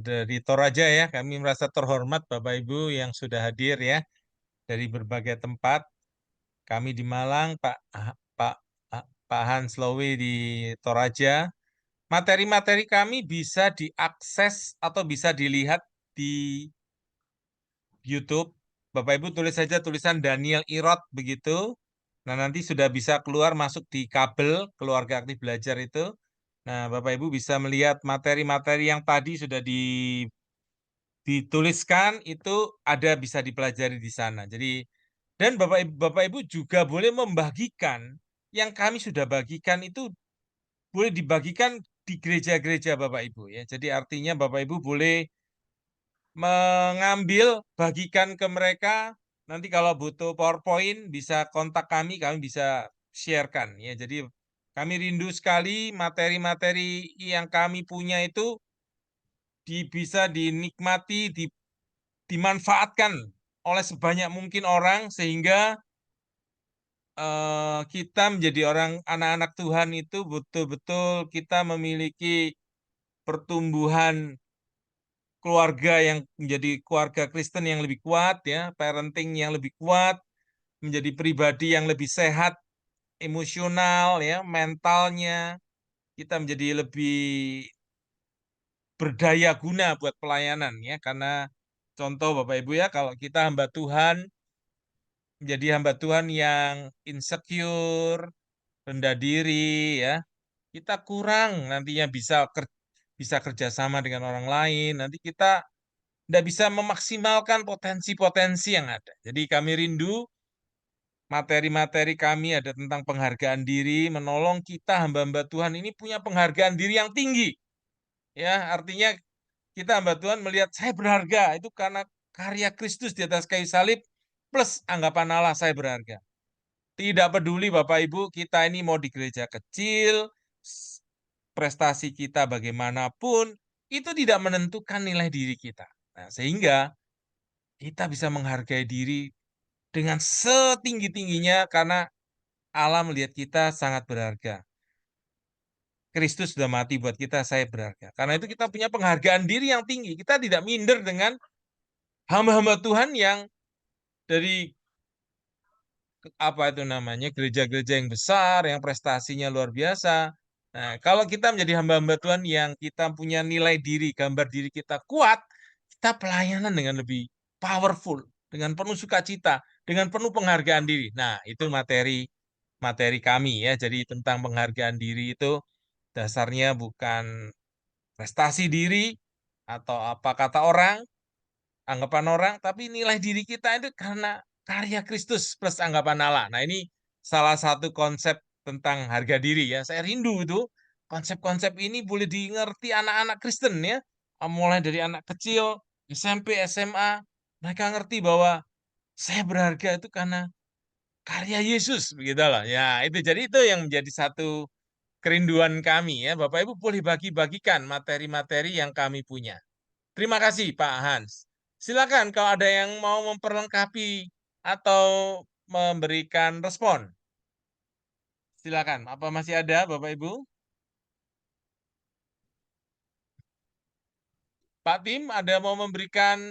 dari Toraja ya. Kami merasa terhormat Bapak Ibu yang sudah hadir ya dari berbagai tempat. Kami di Malang, Pak Hans Lowy di Toraja. Materi-materi kami bisa diakses atau bisa dilihat di YouTube. Bapak Ibu tulis saja tulisan Daniel Irot begitu. Nah, nanti sudah bisa keluar masuk di kabel keluarga aktif belajar itu. Nah, Bapak Ibu bisa melihat materi-materi yang tadi sudah dituliskan itu ada bisa dipelajari di sana. Jadi dan Bapak Ibu juga boleh membagikan yang kami sudah bagikan itu boleh dibagikan di gereja-gereja Bapak Ibu ya. Jadi artinya Bapak Ibu boleh mengambil bagikan ke mereka. Nanti kalau butuh PowerPoint bisa kontak kami bisa sharekan ya. Jadi kami rindu sekali materi-materi yang kami punya itu bisa dinikmati, dimanfaatkan oleh sebanyak mungkin orang sehingga kita menjadi orang anak-anak Tuhan itu betul-betul kita memiliki pertumbuhan keluarga yang menjadi keluarga Kristen yang lebih kuat ya, parenting yang lebih kuat, menjadi pribadi yang lebih sehat emosional ya, mentalnya kita menjadi lebih berdaya guna buat pelayanan ya, karena contoh Bapak Ibu ya, kalau kita hamba Tuhan menjadi hamba Tuhan yang insecure, rendah diri ya, kita kurang nantinya bisa kerjasama dengan orang lain. Nanti kita tidak bisa memaksimalkan potensi-potensi yang ada. Jadi kami rindu materi-materi kami ada tentang penghargaan diri, menolong kita hamba-hamba Tuhan ini punya penghargaan diri yang tinggi. Ya, artinya kita hamba Tuhan melihat saya berharga itu karena karya Kristus di atas kayu salib plus anggapan Allah saya berharga. Tidak peduli Bapak Ibu, kita ini mau di gereja kecil, prestasi kita bagaimanapun, itu tidak menentukan nilai diri kita. Nah, sehingga kita bisa menghargai diri dengan setinggi-tingginya karena Allah melihat kita sangat berharga. Kristus sudah mati buat kita, saya berharga. Karena itu kita punya penghargaan diri yang tinggi. Kita tidak minder dengan hamba-hamba Tuhan yang dari apa itu namanya gereja-gereja yang besar, yang prestasinya luar biasa. Nah, kalau kita menjadi hamba-hamba Tuhan yang kita punya nilai diri, gambar diri kita kuat, kita pelayanan dengan lebih powerful, dengan penuh sukacita, dengan penuh penghargaan diri. Nah, itu materi kami ya. Jadi tentang penghargaan diri itu dasarnya bukan prestasi diri atau apa kata orang, anggapan orang, tapi nilai diri kita itu karena karya Kristus plus anggapan Allah. Nah, ini salah satu konsep tentang harga diri ya. Saya rindu itu konsep-konsep ini boleh dimengerti anak-anak Kristen ya. Mulai dari anak kecil, SMP, SMA, mereka ngerti bahwa saya berharga itu karena karya Yesus, begitulah. Ya, itu jadi itu yang menjadi satu kerinduan kami ya. Bapak Ibu boleh bagi-bagikan materi-materi yang kami punya. Terima kasih Pak Hans. Silakan kalau ada yang mau memperlengkapi atau memberikan respon. Silakan. Apa masih ada Bapak Ibu? Pak Tim, ada mau memberikan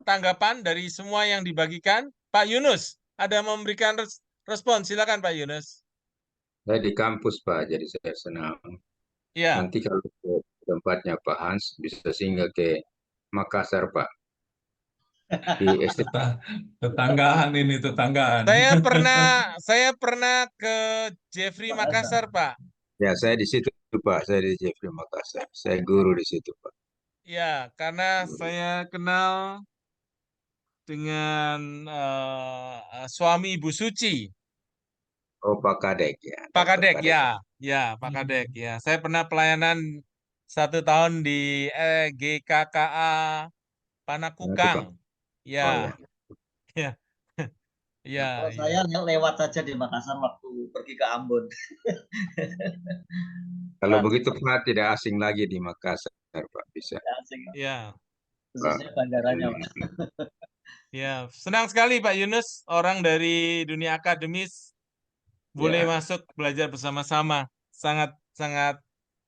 tanggapan dari semua yang dibagikan? Pak Yunus, ada mau memberikan respon? Silakan Pak Yunus. Saya di kampus, Pak, jadi saya senang. Ya, Nanti kalau ke tempatnya Pak Hans, bisa singgah ke Makassar, Pak. Di SD. Tetanggaan ini, tetanggaan. saya pernah ke Jeffrey Makassar, Pak. Ya, saya di situ, Pak. Saya di Jeffrey Makassar. Saya guru di situ, Pak. Ya, karena saya kenal dengan suami Ibu Suci, Oh, Pak Kadek ya. Pak Dr. Kadek Kadek. ya, ya Pak Kadek ya. Saya pernah pelayanan 1 tahun di GKKA Nah, itu, Pak. Panakukang, ya, Oh ya. ya, ya, Nah, kalau ya. saya lewat saja di Makassar waktu pergi ke Ambon. Kalau Nah, begitu, Pak, tidak asing lagi di Makassar, Pak. Bisa. asing, Ya, Pak. khususnya bandaranya, Pak. ya, senang sekali Pak Yunus, orang dari dunia akademis boleh Ya. masuk belajar bersama-sama. Sangat, sangat,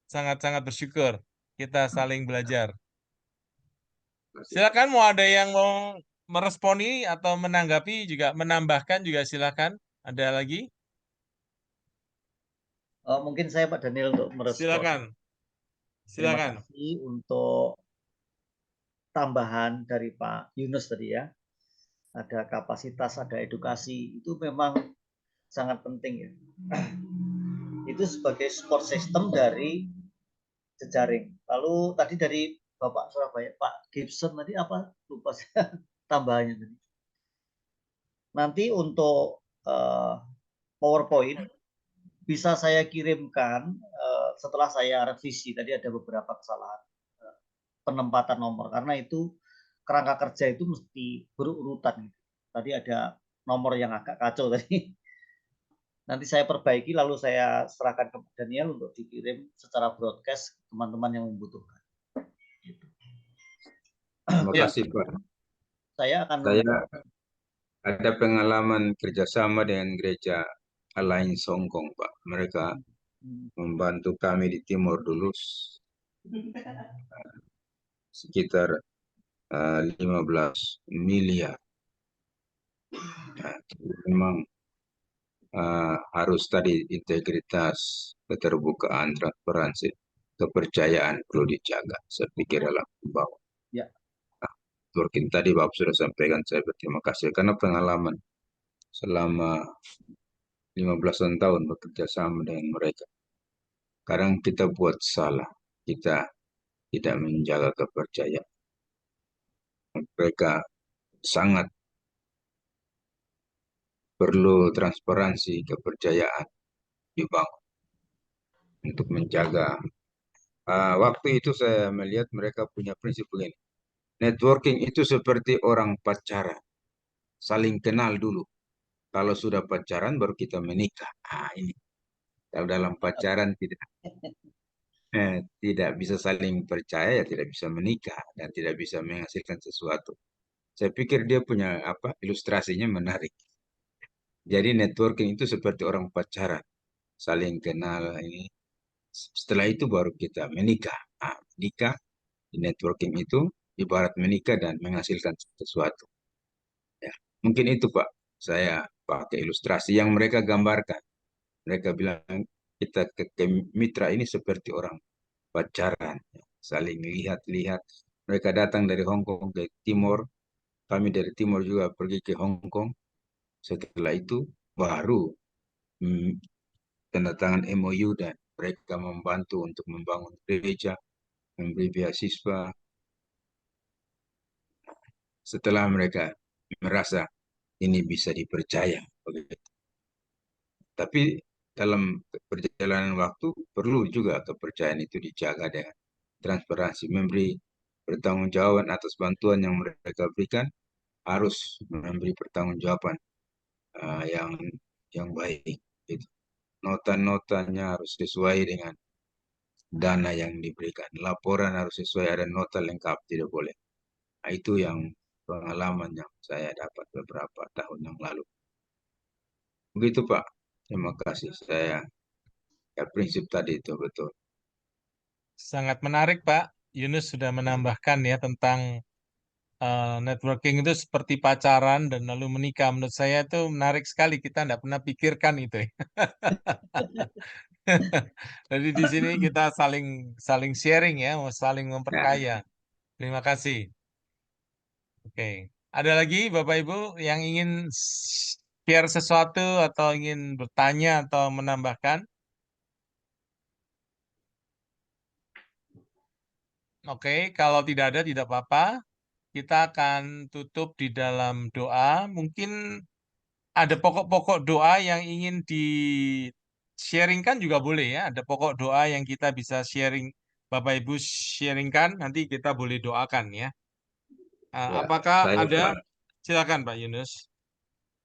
sangat, sangat bersyukur kita saling belajar. Silakan mau ada yang mau meresponi atau menanggapi juga, menambahkan juga silakan. Ada lagi? Mungkin saya Pak Daniel untuk merespon. Silakan. Terima Silakan. kasih untuk tambahan dari Pak Yunus tadi ya. Ada kapasitas, ada edukasi, itu memang sangat penting ya. Itu sebagai support system dari jejaring. Lalu tadi dari Bapak Surabaya, Pak Gibson tadi apa? Lupa saya tambahannya tadi. Nanti untuk PowerPoint bisa saya kirimkan setelah saya revisi. Tadi ada beberapa kesalahan penempatan nomor karena itu kerangka kerja itu mesti berurutan. Tadi ada nomor yang agak kacau tadi. Nanti saya perbaiki lalu saya serahkan ke Daniel untuk dikirim secara broadcast ke teman-teman yang membutuhkan. Terima Ya. kasih, Pak. Saya akan Saya ada pengalaman kerjasama dengan gereja Alliance Hong Kong, Pak. Mereka membantu kami di Timur dulu sekitar 15 miliar. Nah, memang harus tadi integritas, keterbukaan, transparansi, kepercayaan perlu dijaga. Saya pikir dalam bawah. Ya. Mungkin tadi Bapak sudah sampaikan, saya berterima kasih karena pengalaman selama 15 tahun bekerja sama dengan mereka. Kadang kita buat salah, kita tidak menjaga kepercayaan. Mereka sangat perlu transparansi, kepercayaan dibangun untuk menjaga. Waktu itu saya melihat mereka punya prinsip begini. Networking itu seperti orang pacaran. saling kenal dulu. Kalau sudah pacaran baru kita menikah. Ini kalau dalam pacaran tidak bisa saling percaya, ya tidak bisa menikah dan tidak bisa menghasilkan sesuatu. Saya pikir dia punya ilustrasinya menarik. Jadi networking itu seperti orang pacaran, saling kenal ini. Setelah itu baru kita menikah. Menikah di networking itu ibarat menikah dan menghasilkan sesuatu. Ya, mungkin itu Pak, saya pakai ilustrasi yang mereka gambarkan. Mereka bilang kita ke mitra ini seperti orang pacaran, ya, saling lihat-lihat. Mereka datang dari Hong Kong ke Timor, kami dari Timor juga pergi ke Hong Kong. Setelah itu baru tanda tangan MOU dan mereka membantu untuk membangun gereja, memberi beasiswa. Setelah mereka merasa ini bisa dipercaya, begitu. Tapi dalam perjalanan waktu perlu juga kepercayaan itu dijaga dengan transparansi, memberi pertanggungjawaban atas bantuan yang mereka berikan, harus memberi pertanggungjawaban yang baik. Gitu. Nota-notanya harus sesuai dengan dana yang diberikan. Laporan harus sesuai, ada nota lengkap, tidak boleh. Nah, itu yang pengalaman yang saya dapat beberapa tahun yang lalu. Begitu Pak. Terima kasih. Prinsip tadi itu betul. Sangat menarik Pak. Yunus sudah menambahkan ya tentang networking itu seperti pacaran dan lalu menikah. Menurut saya itu menarik sekali. Kita tidak pernah pikirkan itu. Jadi di sini kita saling sharing ya, saling memperkaya. Terima kasih. Oke. Ada lagi Bapak Ibu yang ingin share sesuatu atau ingin bertanya atau menambahkan? Oke, kalau tidak ada tidak apa-apa. Kita akan tutup di dalam doa. Mungkin ada pokok-pokok doa yang ingin di-sharingkan juga boleh ya. Ada pokok doa yang kita bisa sharing, Bapak Ibu sharingkan, nanti kita boleh doakan ya. Ya, Apakah saya ada? Pak, Silakan Pak Yunus.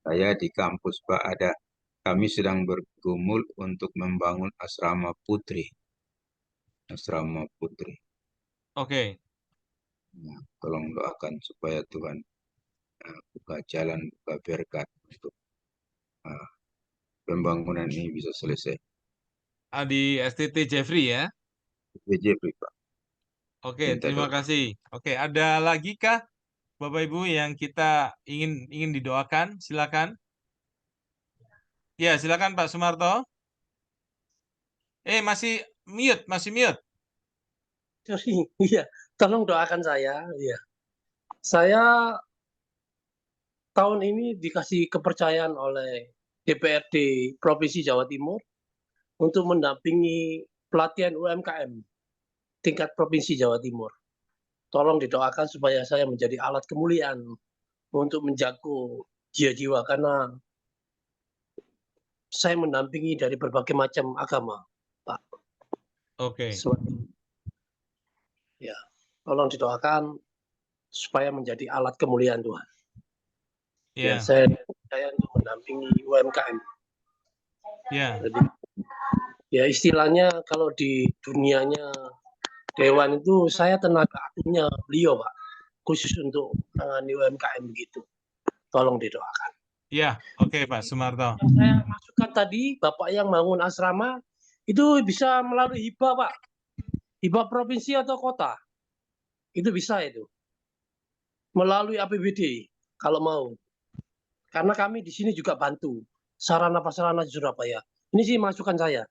saya di kampus Pak kami sedang bergumul untuk membangun asrama putri. Asrama putri. Oke. Nah, tolong doakan supaya Tuhan buka jalan, buka berkat untuk pembangunan ini bisa selesai. Di STT Jeffrey ya. Jeffrey Pak. Oke, Minta terima doa. kasih. Oke, ada lagi kah Bapak Ibu yang kita ingin didoakan? Silakan. Ya, silakan Pak Sumarto. Masih mute, masih mute. Iya, tolong doakan saya. Iya. Saya tahun ini dikasih kepercayaan oleh DPRD Provinsi Jawa Timur untuk mendampingi pelatihan UMKM tingkat Provinsi Jawa Timur. Tolong didoakan supaya saya menjadi alat kemuliaan untuk menjaga jiwa-jiwa karena saya mendampingi dari berbagai macam agama, Pak. Oke. Ya, tolong didoakan supaya menjadi alat kemuliaan Tuhan. Ya, saya untuk mendampingi UMKM. Ya. Jadi, ya istilahnya kalau di dunianya Dewan itu saya tenaga ahlinya beliau, Pak, khusus untuk menangani UMKM begitu. Tolong didoakan. Ya, oke Pak Sumarto. Yang saya masukkan tadi, Bapak yang bangun asrama itu bisa melalui hibah, Pak. Hibah provinsi atau kota. Itu bisa itu. Melalui APBD kalau mau. Karena kami di sini juga bantu sarana prasarana di Surabaya. Ini sih masukan saya.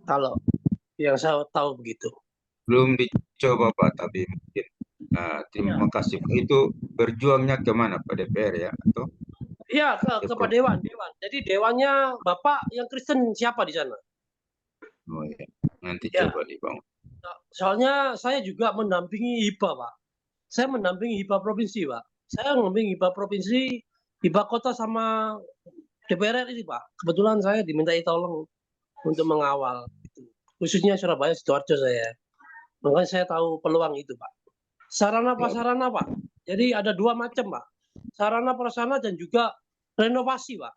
Kalau yang saya tahu begitu. Belum dicoba Pak, tapi mungkin. Terima kasih Pak. Itu berjuangnya kemana Pak, DPR ya? Atau? Iya, ke Dewan. Jadi Dewannya Bapak yang Kristen siapa di sana? Oh ya, nanti Ya. coba dibangun. Soalnya saya juga mendampingi hibah, Pak. Saya mendampingi hibah provinsi, Pak. Saya mendampingi hibah provinsi, hibah kota sama DPR ini, Pak. Kebetulan saya dimintai tolong untuk mengawal. Khususnya Surabaya, Sidoarjo saya. Makanya saya tahu peluang itu, Pak. Sarana prasarana, Pak. Jadi ada dua macam, Pak. sarana prasarana dan juga renovasi, Pak.